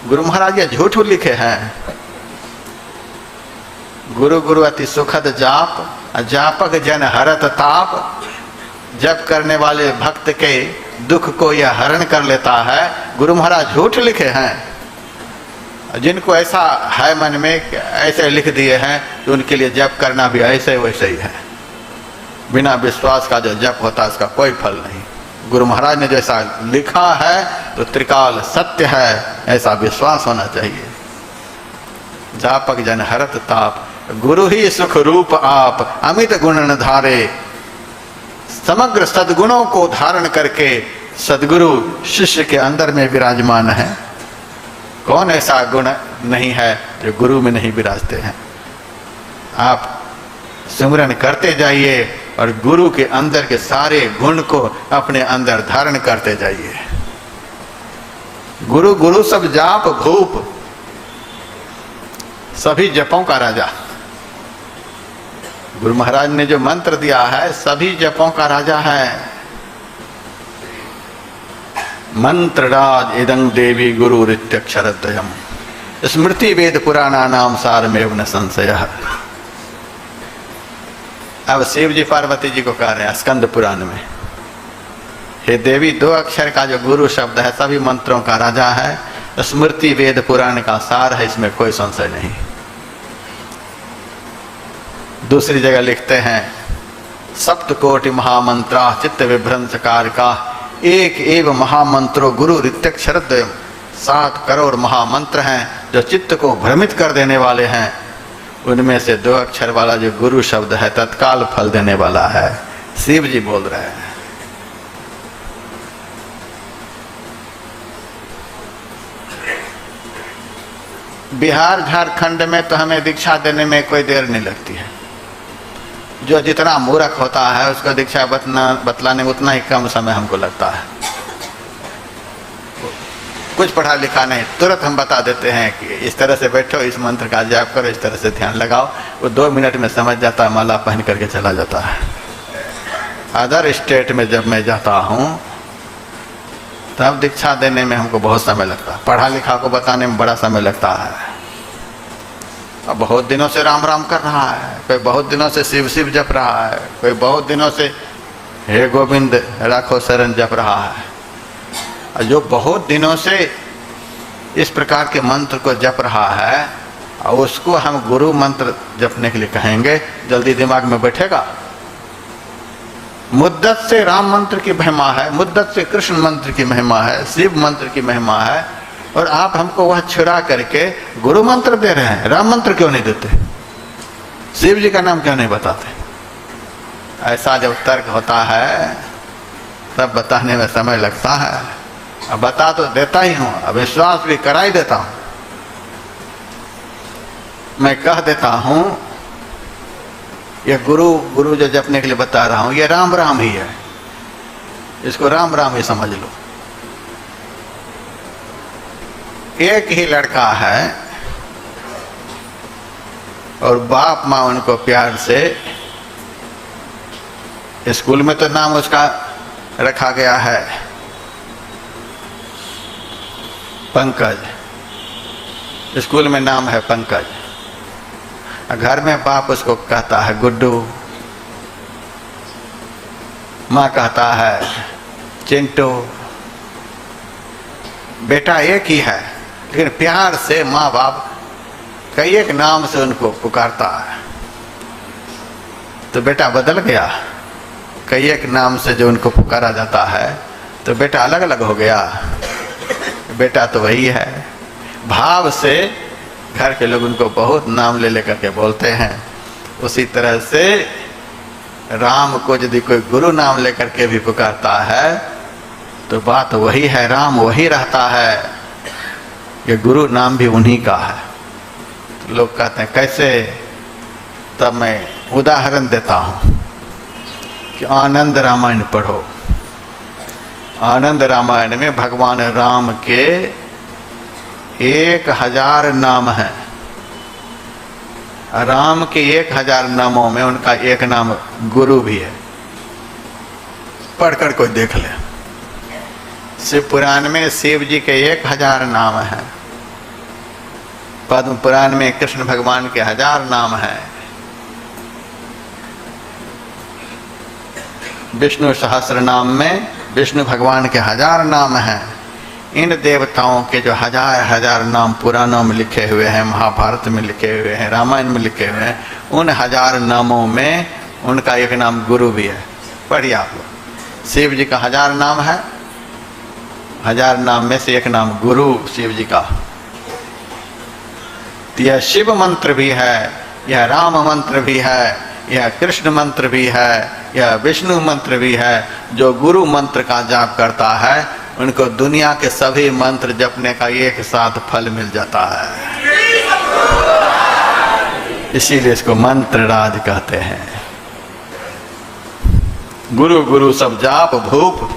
A: गुरु महाराज ये झूठ लिखे हैं। गुरु गुरु अति सुखद जाप, जापक जन हरत ताप। जप करने वाले भक्त के दुख को यह हरण कर लेता है। गुरु महाराज झूठ लिखे हैं। जिनको ऐसा है मन में ऐसे लिख दिए हैं तो उनके लिए जप करना भी ऐसे वैसे ही है। बिना विश्वास का जो जप होता है उसका कोई फल नहीं। गुरु महाराज ने जैसा लिखा है तो त्रिकाल सत्य है, ऐसा विश्वास होना चाहिए। जापक जन हरत ताप, गुरु ही सुख रूप आप, अमित गुण न धारे। समग्र सद्गुणों को धारण करके सद्गुरु शिष्य के अंदर में विराजमान है। कौन ऐसा गुण नहीं है जो गुरु में नहीं विराजते हैं? आप सिमरन करते जाइए और गुरु के अंदर के सारे गुण को अपने अंदर धारण करते जाइए। गुरु गुरु सब जाप भूप, सभी जपों का राजा। गुरु महाराज ने जो मंत्र दिया है सभी जपों का राजा है। मंत्रराज इदं देवी गुरु रित्यक्षरद्वयम्, स्मृति वेद पुराणा नाम सारमेव न संशयः। अब शिव जी पार्वती जी को कह रहे हैं स्कंद पुराण में, हे देवी, 2 अक्षर का जो गुरु शब्द है सभी मंत्रों का राजा है, स्मृति वेद पुराण का सार है, इसमें कोई संशय नहीं। दूसरी जगह लिखते हैं सप्तकोटि महामंत्रा चित्त विभ्रंशकार का, एक एव महामंत्रो गुरु रित्यक्षरद्वयम्। 7 करोड़ महामंत्र हैं जो चित्त को भ्रमित कर देने वाले हैं। उनमें से 2 अक्षर वाला जो गुरु शब्द है तत्काल फल देने वाला है। शिव जी बोल रहे हैं। बिहार झारखंड में तो हमें दीक्षा देने में कोई देर नहीं लगती है। जो जितना मूर्ख होता है उसको दीक्षा बतलाने में उतना ही कम समय हमको लगता है। कुछ पढ़ा लिखा नहीं, तुरंत हम बता देते हैं कि इस तरह से बैठो, इस मंत्र का जाप करो, इस तरह से ध्यान लगाओ। वो 2 मिनट में समझ जाता है, माला पहन करके चला जाता है। अदर स्टेट में जब मैं जाता हूँ तब दीक्षा देने में हमको बहुत समय लगता है, पढ़ा लिखा को बताने में बड़ा समय लगता है। अब बहुत दिनों से राम राम कर रहा है, कोई बहुत दिनों से शिव शिव जप रहा है, कोई बहुत दिनों से हे गोविंद राखो शरण जप रहा है। और जो बहुत दिनों से इस प्रकार के मंत्र को जप रहा है और उसको हम गुरु मंत्र जपने के लिए कहेंगे, जल्दी दिमाग में बैठेगा? मुद्दत से राम मंत्र की महिमा है, मुद्दत से कृष्ण मंत्र की महिमा है, शिव मंत्र की महिमा है, और आप हमको वह छुड़ा करके गुरु मंत्र दे रहे हैं। राम मंत्र क्यों नहीं देते? शिव जी का नाम क्यों नहीं बताते? ऐसा जब तर्क होता है तब बताने में समय लगता है। अब बता तो देता ही हूँ, अब विश्वास भी करा ही देता हूँ। मैं कह देता हूँ ये गुरु जो जपने के लिए बता रहा हूँ ये राम राम ही है, इसको राम राम ही समझ लो। एक ही लड़का है और बाप माँ उनको प्यार से, स्कूल में तो नाम उसका रखा गया है पंकज, स्कूल में नाम है पंकज। घर में बाप उसको कहता है गुड्डू, माँ कहता है चिंटू। बेटा एक ही है, लेकिन प्यार से माँ बाप कई एक नाम से उनको पुकारता है। तो बेटा बदल गया, कई एक नाम से जो उनको पुकारा जाता है तो बेटा अलग अलग हो गया। बेटा तो वही है। भाव से घर के लोग उनको बहुत नाम ले लेकर के बोलते हैं। उसी तरह से राम को यदि कोई गुरु नाम लेकर के भी पुकारता है तो बात वही है, राम वही रहता है। ये गुरु नाम भी उन्हीं का है। तो लोग कहते हैं कैसे, तब मैं उदाहरण देता हूँ कि आनंद रामायण पढ़ो। आनंद रामायण में भगवान राम के 1000 नाम हैं। राम के 1000 नामों में उनका एक नाम गुरु भी है। पढ़कर कोई देख ले। शिव पुराण में शिव जी के 1000 नाम हैं। पद्म पुराण में कृष्ण भगवान के 1000 नाम हैं। विष्णु सहस्त्र नाम में विष्णु भगवान के 1000 नाम हैं। इन देवताओं के जो 1000 नाम पुराणों में लिखे हुए हैं, महाभारत में लिखे हुए हैं, रामायण में लिखे हुए हैं, उन 1000 नामों में उनका एक नाम गुरु भी है। पढ़िए आप लोग। शिव जी का 1000 नाम है, 1000 नाम में से एक नाम गुरु शिव जी का। यह शिव मंत्र भी है, यह राम मंत्र भी है, यह कृष्ण मंत्र भी है, यह विष्णु मंत्र भी है। जो गुरु मंत्र का जाप करता है उनको दुनिया के सभी मंत्र जपने का एक साथ फल मिल जाता है। इसीलिए इसको मंत्र राज कहते हैं। गुरु गुरु सब जाप भूप,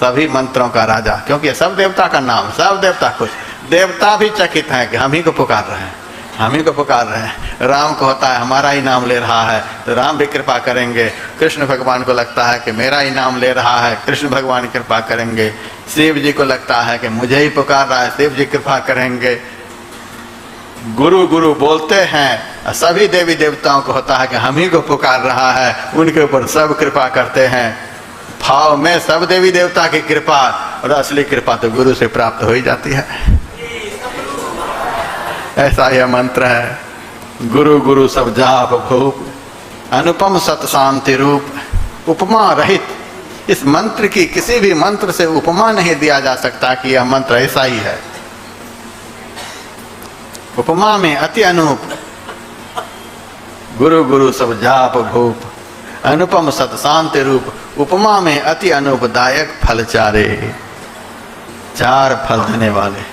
A: सभी मंत्रों का राजा। क्योंकि सब देवता का नाम, सब देवता खुश। देवता भी चकित हैं कि हम ही को पुकार रहे हैं, हम ही को पुकार रहे हैं। राम को होता है हमारा ही नाम ले रहा है तो राम भी कृपा करेंगे। कृष्ण भगवान को लगता है कि मेरा ही नाम ले रहा है, कृष्ण भगवान कृपा करेंगे। शिव जी को लगता है कि मुझे ही पुकार रहा है, शिव जी कृपा करेंगे। गुरु गुरु बोलते हैं। सभी देवी देवताओं को होता है कि हम ही को पुकार रहा है, उनके ऊपर सब कृपा करते हैं। भाव में सब देवी देवता की कृपा, और असली कृपा तो गुरु से प्राप्त हो ही जाती है। ऐसा यह मंत्र है। गुरु गुरु सब जाप भूप, अनुपम सत शांति रूप, उपमा रहित। इस मंत्र की किसी भी मंत्र से उपमा नहीं दिया जा सकता कि यह मंत्र ऐसा ही है। उपमा में अति अनूप। गुरु गुरु सब जाप भूप, अनुपम सत शांति रूप, उपमा में अति अनूपदायक फल चारे। 4 फल देने वाले।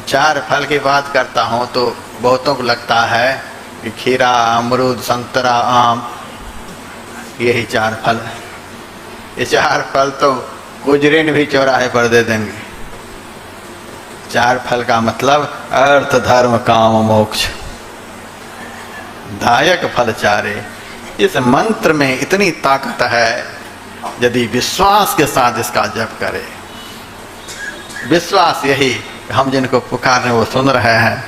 A: 4 फल की बात करता हूँ तो बहुतों को लगता है कि खीरा, अमरूद, संतरा, आम, यही 4 फल है। ये 4 फल तो गुजरीन भी चौराहे पर दे देंगे। 4 फल का मतलब अर्थ धर्म काम मोक्ष, दायक फल चारे। इस मंत्र में इतनी ताकत है, यदि विश्वास के साथ इसका जप करे। विश्वास यही, हम जिनको पुकार रहे हैं वो सुन रहे हैं,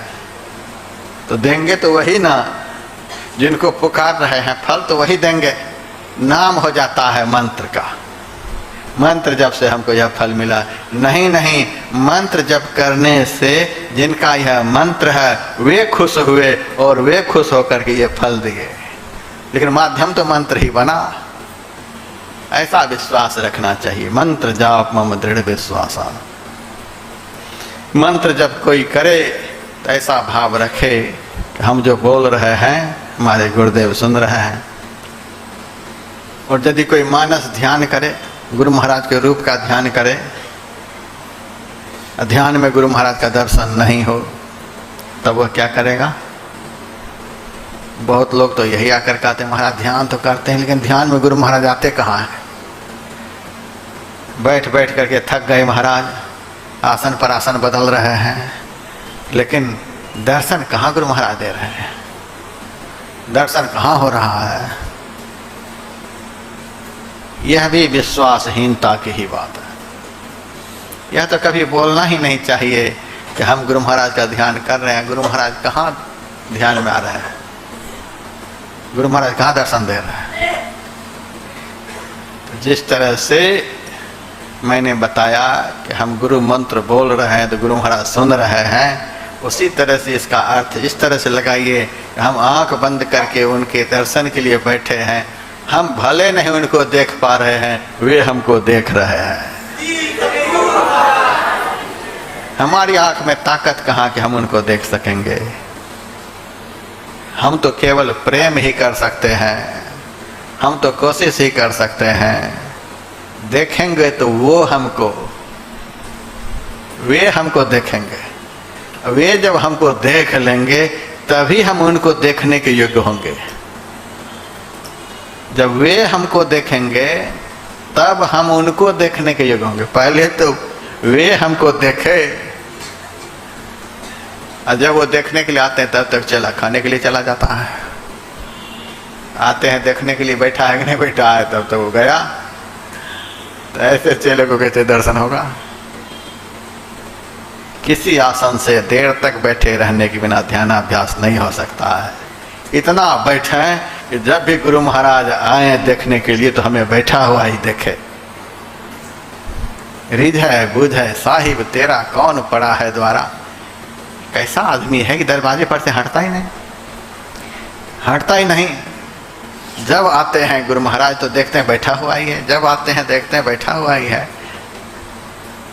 A: तो देंगे तो वही ना। जिनको पुकार रहे हैं फल तो वही देंगे। नाम हो जाता है मंत्र का। मंत्र जप से हमको यह फल मिला। नहीं नहीं, मंत्र जप करने से जिनका यह मंत्र है वे खुश हुए और वे खुश होकर के ये फल दिए। लेकिन माध्यम तो मंत्र ही बना। ऐसा विश्वास रखना चाहिए। मंत्र जाप मम दृढ़ विश्वासा। मंत्र जब कोई करे तो ऐसा भाव रखे कि हम जो बोल रहे हैं हमारे गुरुदेव सुन रहे हैं। और यदि कोई मानस ध्यान करे, गुरु महाराज के रूप का ध्यान करे, ध्यान में गुरु महाराज का दर्शन नहीं हो, तब वह क्या करेगा? बहुत लोग तो यही आकर कहते हैं महाराज ध्यान तो करते हैं, लेकिन ध्यान में गुरु महाराज आते कहाँ हैं? बैठ बैठ करके थक गए महाराज, आसन पर आसन बदल रहे हैं, लेकिन दर्शन कहाँ गुरु महाराज दे रहे हैं? दर्शन कहाँ हो रहा है? यह भी विश्वासहीनता की ही बात है। यह तो कभी बोलना ही नहीं चाहिए कि हम गुरु महाराज का ध्यान कर रहे हैं, गुरु महाराज कहाँ ध्यान में आ रहे हैं। गुरु महाराज कहाँ दर्शन दे रहे हैं? तो जिस तरह से मैंने बताया कि हम गुरु मंत्र बोल रहे हैं तो गुरु महाराज सुन रहे हैं, उसी तरह से इसका अर्थ इस तरह से लगाइए, हम आंख बंद करके उनके दर्शन के लिए बैठे हैं। हम भले नहीं उनको देख पा रहे हैं, वे हमको देख रहे हैं। हमारी आंख में ताकत कहाँ कि हम उनको देख सकेंगे। हम तो केवल प्रेम ही कर सकते हैं, हम तो कोशिश ही कर सकते हैं। देखेंगे तो वो हमको, वे हमको देखेंगे। वे जब हमको देख लेंगे तभी हम उनको देखने के योग्य होंगे। जब वे हमको देखेंगे तब हम उनको देखने के योग्य होंगे। पहले तो वे हमको देखे, और जब वो देखने के लिए आते हैं तब तक चला खाने के लिए चला जाता है। आते हैं देखने के लिए, बैठा है कि नहीं बैठा है, तब तो वो गया। तो ऐसे चेले को कहते दर्शन होगा। किसी आसन से देर तक बैठे रहने के बिना ध्यानाभ्यास नहीं हो सकता है। इतना बैठे कि जब भी गुरु महाराज आए देखने के लिए तो हमें बैठा हुआ ही देखे। रिझे बुझे साहिब तेरा कौन पड़ा है द्वारा। कैसा आदमी है कि दरवाजे पर से हटता ही नहीं, हटता ही नहीं। जब आते हैं गुरु महाराज तो देखते हैं बैठा हुआ ही है, जब आते हैं देखते हैं बैठा हुआ ही है।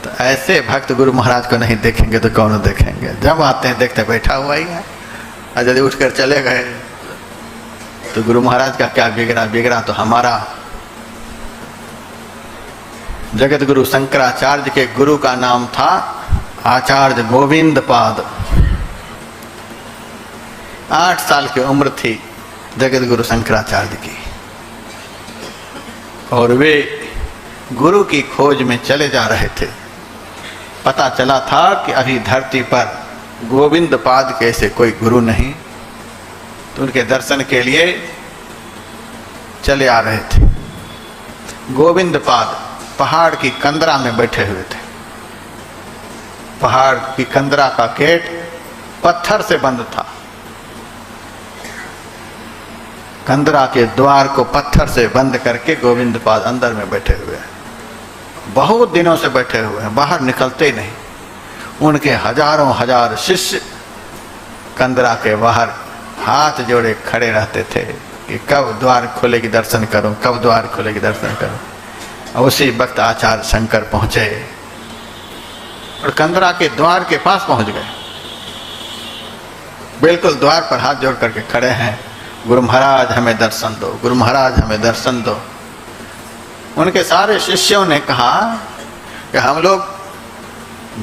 A: तो ऐसे भक्त गुरु महाराज को नहीं देखेंगे तो कौन देखेंगे। जब आते हैं देखते हैं बैठा हुआ ही है, और यदि उठकर चले गए तो गुरु महाराज का क्या बिगड़ा। बिगड़ा तो हमारा। जगत गुरु शंकराचार्य के गुरु का नाम था आचार्य गोविंद पाद। 8 साल की उम्र थी जगत गुरु शंकराचार्य की, और वे गुरु की खोज में चले जा रहे थे। पता चला था कि अभी धरती पर गोविंद पाद के ऐसे कोई गुरु नहीं, तो उनके दर्शन के लिए चले आ रहे थे। गोविंद पाद पहाड़ की कंदरा में बैठे हुए थे। पहाड़ की कंदरा का गेट पत्थर से बंद था। कंदरा के द्वार को पत्थर से बंद करके गोविंद पाद अंदर में बैठे हुए हैं। बहुत दिनों से बैठे हुए हैं, बाहर निकलते ही नहीं। उनके हजारों हजार शिष्य कंदरा के बाहर हाथ जोड़े खड़े रहते थे कि कब द्वार खुलेगी दर्शन करूं, कब द्वार खुलेगी दर्शन करूं। और उसी वक्त आचार्य शंकर पहुंचे और कंदरा के द्वार के पास पहुंच गए। बिल्कुल द्वार पर हाथ जोड़ करके खड़े हैं, गुरु महाराज हमें दर्शन दो, गुरु महाराज हमें दर्शन दो। उनके सारे शिष्यों ने कहा कि हम लोग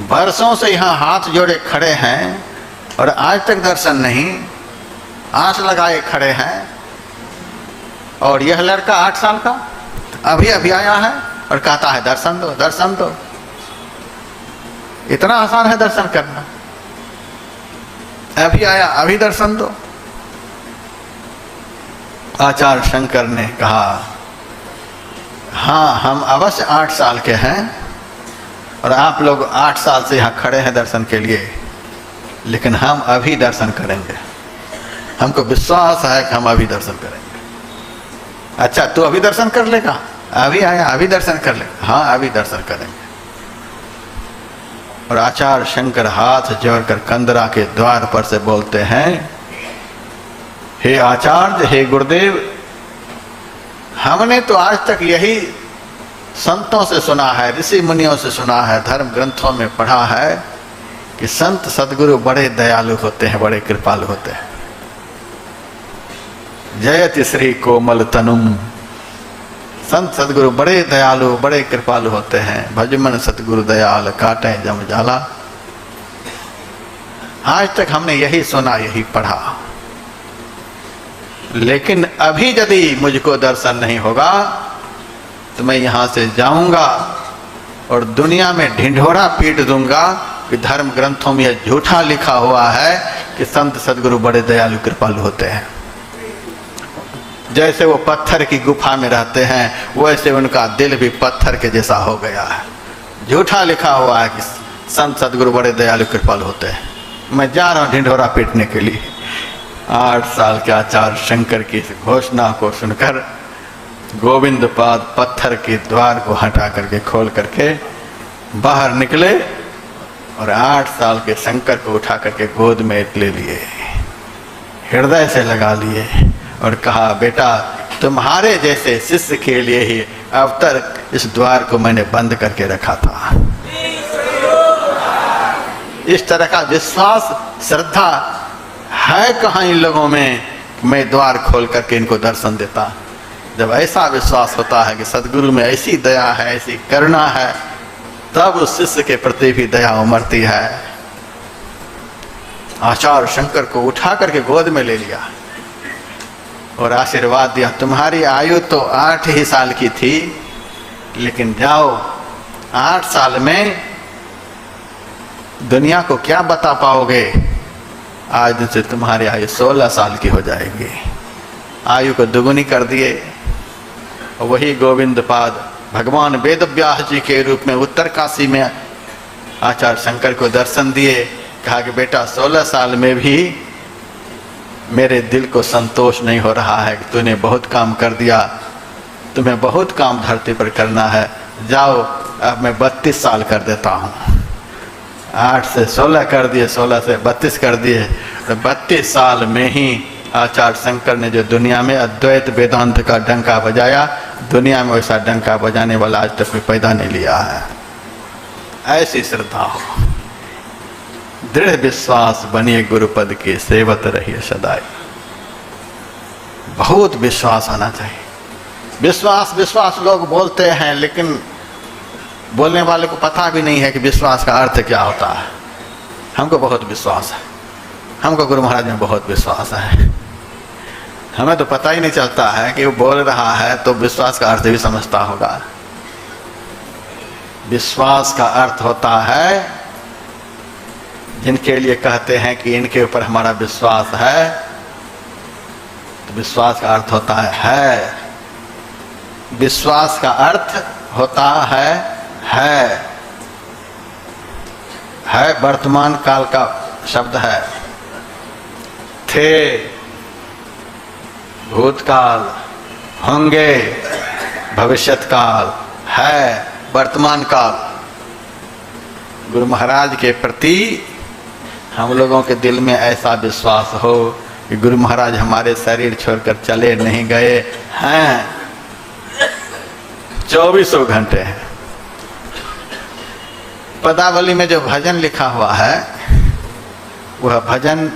A: बरसों से यहाँ हाथ जोड़े खड़े हैं और आज तक दर्शन नहीं, आस लगाए खड़े हैं। और यह लड़का 8 साल का अभी अभी आया है और कहता है दर्शन दो, दर्शन दो। इतना आसान है दर्शन करना? अभी आया अभी दर्शन दो। आचार्य शंकर ने कहा, हाँ हम अवश्य 8 साल के हैं और आप लोग 8 साल से यहाँ खड़े हैं दर्शन के लिए, लेकिन हम अभी दर्शन करेंगे। हमको विश्वास है कि हम अभी दर्शन करेंगे। अच्छा तू अभी दर्शन कर लेगा? अभी आया अभी दर्शन कर ले? हाँ अभी दर्शन करेंगे। और आचार्य शंकर हाथ जोड़कर कंदरा के द्वार पर से बोलते हैं, हे आचार्य, हे गुरुदेव, हमने तो आज तक यही संतों से सुना है, ऋषि मुनियों से सुना है, धर्म ग्रंथों में पढ़ा है कि संत सदगुरु बड़े दयालु होते हैं, बड़े कृपालु होते हैं। जयति श्री कोमल तनुम, संत सदगुरु बड़े दयालु बड़े कृपालु होते हैं। भजमन सतगुरु दयाल काटे जम जाला। आज तक हमने यही सुना, यही पढ़ा, लेकिन अभी यदि मुझको दर्शन नहीं होगा तो मैं यहाँ से जाऊंगा और दुनिया में ढिंढोरा पीट दूंगा कि धर्म ग्रंथों में यह झूठा लिखा हुआ है कि संत सदगुरु बड़े दयालु कृपालु होते हैं। जैसे वो पत्थर की गुफा में रहते हैं वैसे उनका दिल भी पत्थर के जैसा हो गया है। झूठा लिखा हुआ है कि संत सदगुरु बड़े दयालु कृपालु होते हैं। मैं जा रहा हूँ ढिंढोरा पीटने के लिए। 8 साल के आचार्य शंकर की इस घोषणा को सुनकर गोविंद पाद पत्थर के द्वार को हटा करके खोल करके बाहर निकले और 8 साल के शंकर को उठा करके गोद में ले लिए, हृदय से लगा लिए और कहा, बेटा तुम्हारे जैसे शिष्य के लिए ही अब तक इस द्वार को मैंने बंद करके रखा था। इस तरह का विश्वास श्रद्धा है कहाँ इन लोगों में, मैं द्वार खोल करके इनको दर्शन देता। जब ऐसा विश्वास होता है कि सदगुरु में ऐसी दया है, ऐसी करुणा है, तब उस शिष्य के प्रति भी दया उमड़ती है। आचार्य शंकर को उठा करके गोद में ले लिया और आशीर्वाद दिया, तुम्हारी आयु तो 8 ही साल की थी, लेकिन जाओ 8 साल में दुनिया को क्या बता पाओगे, आज से तुम्हारी आयु 16 साल की हो जाएगी। आयु को दुगुनी कर दिए। वही गोविंद पाद भगवान वेद व्यास जी के रूप में उत्तरकाशी में आचार्य शंकर को दर्शन दिए। कहा कि बेटा 16 साल में भी मेरे दिल को संतोष नहीं हो रहा है, तूने बहुत काम कर दिया, तुम्हें बहुत काम धरती पर करना है, जाओ अब मैं 32 साल कर देता हूँ। 8 से 16 कर दिए, 16 से 32 कर दिए। तो 32 साल में ही आचार्य शंकर ने जो दुनिया में अद्वैत वेदांत का डंका बजाया, दुनिया में वैसा डंका बजाने वाला आज तक कोई पैदा नहीं लिया है। ऐसी श्रद्धा हो, दृढ़ विश्वास बनिए गुरुपद के, सेवत रहिए सदाई। बहुत विश्वास आना चाहिए। विश्वास विश्वास लोग बोलते हैं, लेकिन बोलने वाले को पता भी नहीं है कि विश्वास का अर्थ क्या होता है। हमको बहुत विश्वास है, हमको गुरु महाराज में बहुत विश्वास है। हमें तो पता ही नहीं चलता है कि वो बोल रहा है तो विश्वास का अर्थ भी समझता होगा। विश्वास का अर्थ होता है, जिनके लिए कहते हैं कि इनके ऊपर हमारा विश्वास है, तो विश्वास का अर्थ होता है। विश्वास का अर्थ होता है वर्तमान काल का शब्द है। थे, भूतकाल, होंगे, भविष्यत काल, है वर्तमान काल। गुरु महाराज के प्रति हम लोगों के दिल में ऐसा विश्वास हो कि गुरु महाराज हमारे शरीर छोड़कर चले नहीं गए हैं, 24 घंटे हैं। पदावली में जो भजन लिखा हुआ है, वह भजन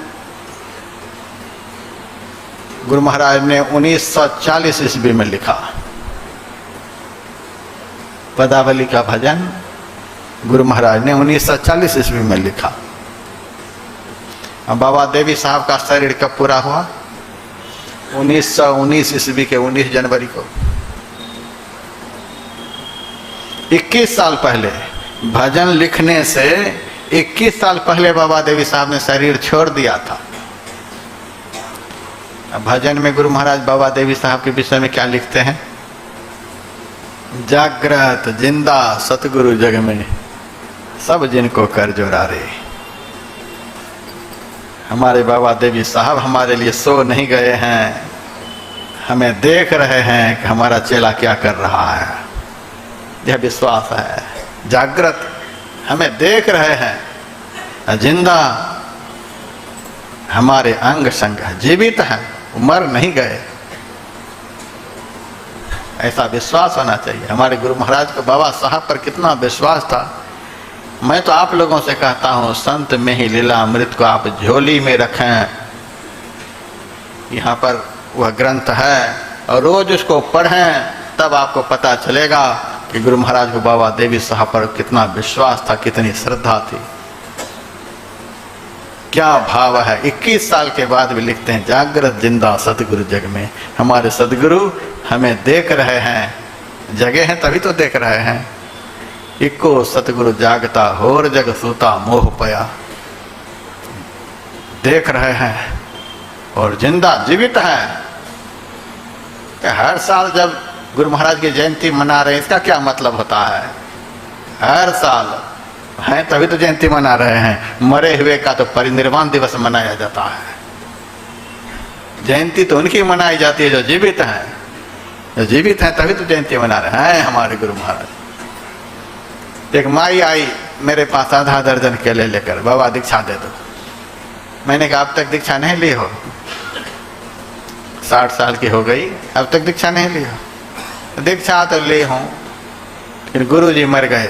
A: गुरु महाराज ने 1940 ईस्वी में लिखा। पदावली का भजन गुरु महाराज ने 1940 ईस्वी में लिखा। अब बाबा देवी साहब का शरीर कब पूरा हुआ? 1919 ईस्वी के 19 जनवरी को। 21 साल पहले, भजन लिखने से 21 साल पहले बाबा देवी साहब ने शरीर छोड़ दिया था। भजन में गुरु महाराज बाबा देवी साहब के विषय में क्या लिखते हैं? जागृत जिंदा सतगुरु जग में, सब जिनको कर जोरारे। हमारे बाबा देवी साहब हमारे लिए सो नहीं गए हैं, हमें देख रहे हैं कि हमारा चेला क्या कर रहा है। यह विश्वास है। जागृत, हमें देख रहे हैं। जिंदा, हमारे अंग संग है, जीवित है, मर नहीं गए। ऐसा विश्वास होना चाहिए। हमारे गुरु महाराज को बाबा साहब पर कितना विश्वास था। मैं तो आप लोगों से कहता हूँ, संत में ही लीला अमृत को आप झोली में रखें। यहाँ पर वह ग्रंथ है और रोज उसको पढ़ें, तब आपको पता चलेगा कि गुरु महाराज को बाबा देवी साहब पर कितना विश्वास था, कितनी श्रद्धा थी, क्या भाव है। 21 साल के बाद भी लिखते हैं, जागृत जिंदा सतगुरु जग में। हमारे सदगुरु हमें देख रहे हैं, जगे हैं तभी तो देख रहे हैं। इको सतगुरु जागता होर जग सूता मोह पया। देख रहे हैं और जिंदा जीवित है। हर साल जब गुरु महाराज की जयंती मना रहे हैं, इसका क्या मतलब होता है? हर साल हैं तभी तो जयंती मना रहे हैं। मरे हुए का तो परिनिर्वाण दिवस मनाया जाता है। जयंती तो उनकी मनाई जाती है जो जीवित हैं। जो जीवित हैं तभी तो जयंती मना रहे हैं हमारे गुरु महाराज। एक माई आई मेरे पास आधा दर्जन केले लेकर, बाबा दीक्षा दे दो। मैंने कहा अब तक दीक्षा नहीं ली हो? 60 साल की हो गई, अब तक दीक्षा नहीं ली हो? दीक्षा तो ली हूं, लेकिन गुरु जी मर गए।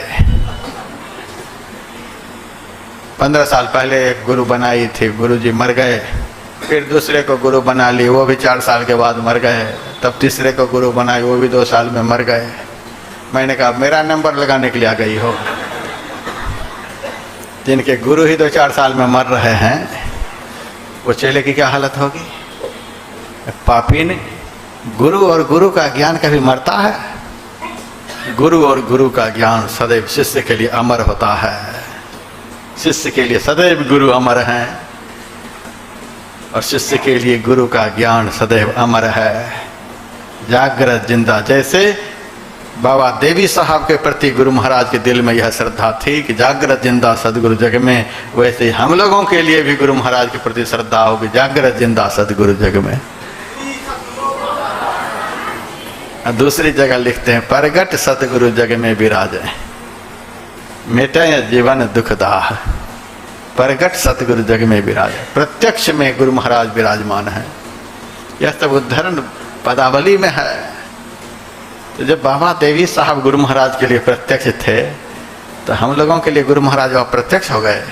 A: 15 साल पहले एक गुरु बनाई थी, गुरु जी मर गए। फिर दूसरे को गुरु बना ली, वो भी 4 साल के बाद मर गए। तब तीसरे को गुरु बनाई, वो भी 2 साल में मर गए। मैंने कहा मेरा नंबर लगाने के लिए आ गई हो? जिनके गुरु ही 2-4 साल में मर रहे हैं, वो चेले की क्या हालत होगी? पापी ने गुरु और गुरु का ज्ञान कभी मरता है? गुरु और गुरु का ज्ञान सदैव शिष्य के लिए अमर होता है। शिष्य के लिए सदैव गुरु अमर हैं और शिष्य के लिए गुरु का ज्ञान सदैव अमर है। जागृत जिंदा, जैसे बाबा देवी साहब के प्रति गुरु महाराज के दिल में यह श्रद्धा थी कि जागृत जिंदा सदगुरु जग में, वैसे हम लोगों के लिए भी गुरु महाराज के प्रति श्रद्धा होगी, जागृत जिंदा सदगुरु जग में। दूसरी जगह लिखते हैं प्रगट सतगुरु जग में विराजे, मिटे जीवन दुखदाह। प्रगट सतगुरु जग में विराजे, प्रत्यक्ष में गुरु महाराज विराजमान है। यह सब उद्धरण पदावली में है। तो जब बाबा देवी साहब गुरु महाराज के लिए प्रत्यक्ष थे, तो हम लोगों के लिए गुरु महाराज अप्रत्यक्ष हो गए।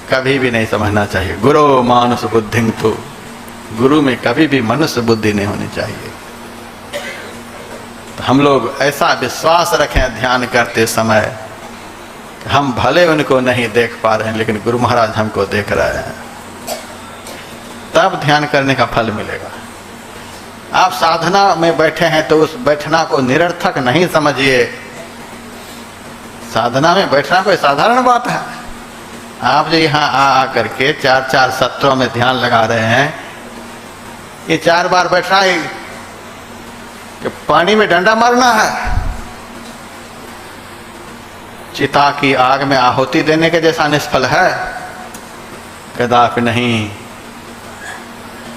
A: कभी भी नहीं समझना चाहिए गुरु मानुष बुद्धि तो, गुरु में कभी भी मनुष्य बुद्धि नहीं होनी चाहिए। हम लोग ऐसा विश्वास रखें ध्यान करते समय, हम भले उनको नहीं देख पा रहे हैं लेकिन गुरु महाराज हमको देख रहे हैं, तब ध्यान करने का फल मिलेगा। आप साधना में बैठे हैं तो उस बैठना को निरर्थक नहीं समझिए। साधना में बैठना कोई साधारण बात है। आप जो यहाँ आ करके 4-4 सत्रों में ध्यान लगा रहे हैं, ये 4 बार बैठना है कि पानी में डंडा मारना है? चिता की आग में आहुति देने के जैसा निष्फल है? कदापि नहीं।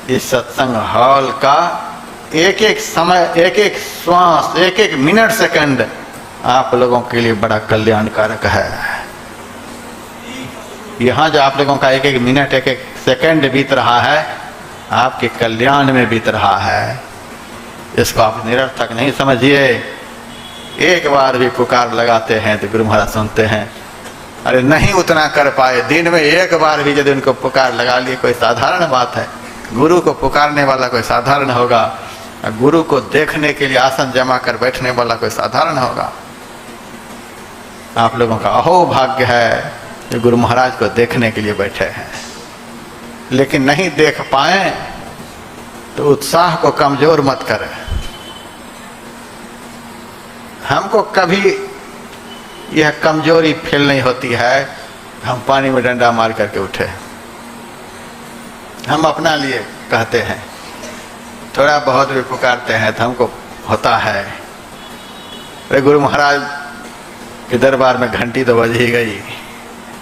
A: इस सत्संग हॉल का एक एक समय, एक एक श्वास, एक एक मिनट सेकंड आप लोगों के लिए बड़ा कल्याणकारक है। यहाँ जो आप लोगों का एक एक मिनट, एक एक सेकंड बीत रहा है, आपके कल्याण में बीत रहा है। इसको आप निरर्थक नहीं समझिए। एक बार भी पुकार लगाते हैं तो गुरु महाराज सुनते हैं। अरे नहीं उतना कर पाए, दिन में एक बार भी यदि उनको पुकार लगा लिए, कोई साधारण बात है? गुरु को पुकारने वाला कोई साधारण होगा? गुरु को देखने के लिए आसन जमा कर बैठने वाला कोई साधारण होगा? आप लोगों का अहो भाग्य है जो गुरु महाराज को देखने के लिए बैठे हैं। लेकिन नहीं देख पाए तो उत्साह को कमजोर मत करें। हमको कभी यह कमजोरी फील नहीं होती है हम पानी में डंडा मार करके उठे। हम अपना लिए कहते हैं, थोड़ा बहुत भी पुकारते हैं तो हमको होता है अरे गुरु महाराज के दरबार में घंटी तो बज ही गई।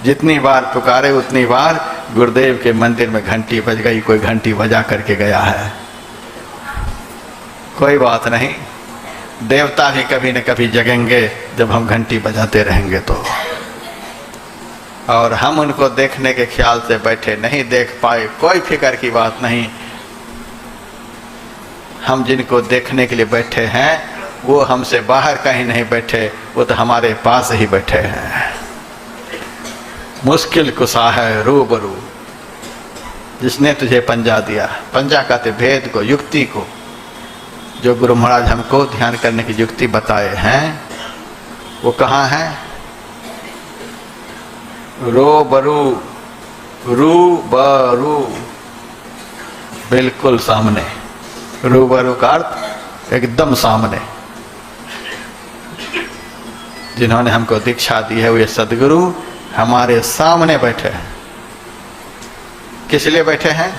A: जितनी बार पुकारे उतनी बार गुरुदेव के मंदिर में घंटी बज गई, कोई घंटी बजा करके गया है। कोई बात नहीं, देवता भी कभी न कभी जगेंगे जब हम घंटी बजाते रहेंगे तो। और हम उनको देखने के ख्याल से बैठे, नहीं देख पाए, कोई फिक्र की बात नहीं। हम जिनको देखने के लिए बैठे हैं वो हमसे बाहर कहीं नहीं बैठे, वो तो हमारे पास ही बैठे हैं। मुश्किल कुशा है रूबरू जिसने तुझे पंजा दिया। पंजा कहते भेद को, युक्ति को। जो गुरु महाराज हमको ध्यान करने की युक्ति बताए हैं वो कहाँ है? रूबरू, रूबरू, बिल्कुल सामने। रूबरू का अर्थ एकदम सामने। जिन्होंने हमको दीक्षा दी है वो ये सदगुरु हमारे सामने बैठे हैं। किस लिए बैठे हैं?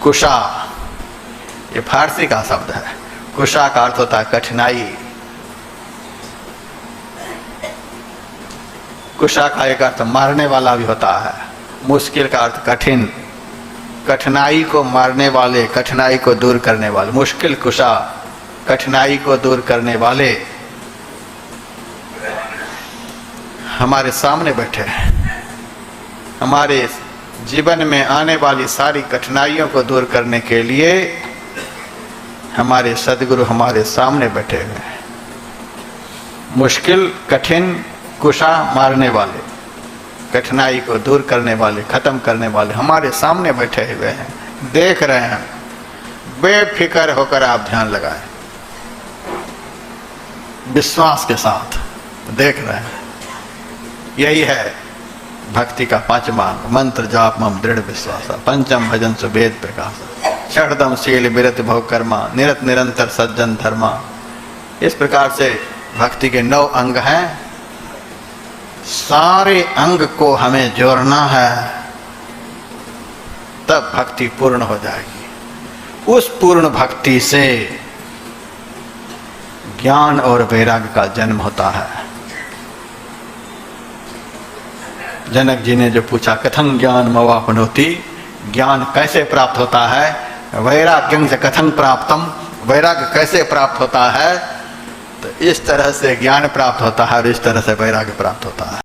A: कुशा, ये फारसी का शब्द है। कुशा का अर्थ होता है कठिनाई। कुशा का एक अर्थ मारने वाला भी होता है। मुश्किल का अर्थ कठिन। कठिनाई को मारने वाले, कठिनाई को दूर करने वाले, मुश्किल कुशा, कठिनाई को दूर करने वाले हमारे सामने बैठे हैं। हमारे जीवन में आने वाली सारी कठिनाइयों को दूर करने के लिए हमारे सद्गुरु हमारे सामने बैठे हुए हैं। मुश्किल, कठिन, कुशा मारने वाले, कठिनाई को दूर करने वाले, खत्म करने वाले हमारे सामने बैठे हुए हैं, देख रहे हैं। बेफिक्र होकर आप ध्यान लगाएं, विश्वास के साथ देख रहे हैं। यही है भक्ति का पांचवा मंत्र, जाप मम दृढ़ विश्वास, पंचम भजन सुवेद प्रकाश, षडदम शील विरत भव कर्मा, निरत निरंतर सज्जन धर्मा। इस प्रकार से भक्ति के 9 अंग हैं। सारे अंग को हमें जोड़ना है, तब भक्ति पूर्ण हो जाएगी। उस पूर्ण भक्ति से ज्ञान और वैराग्य का जन्म होता है। जनक जी ने जो पूछा, कथं ज्ञान मवापनोति, ज्ञान कैसे प्राप्त होता है, वैराग्यं च कथं प्राप्तम, वैराग्य कैसे प्राप्त होता है। तो इस तरह से ज्ञान प्राप्त होता है और इस तरह से वैराग्य प्राप्त होता है।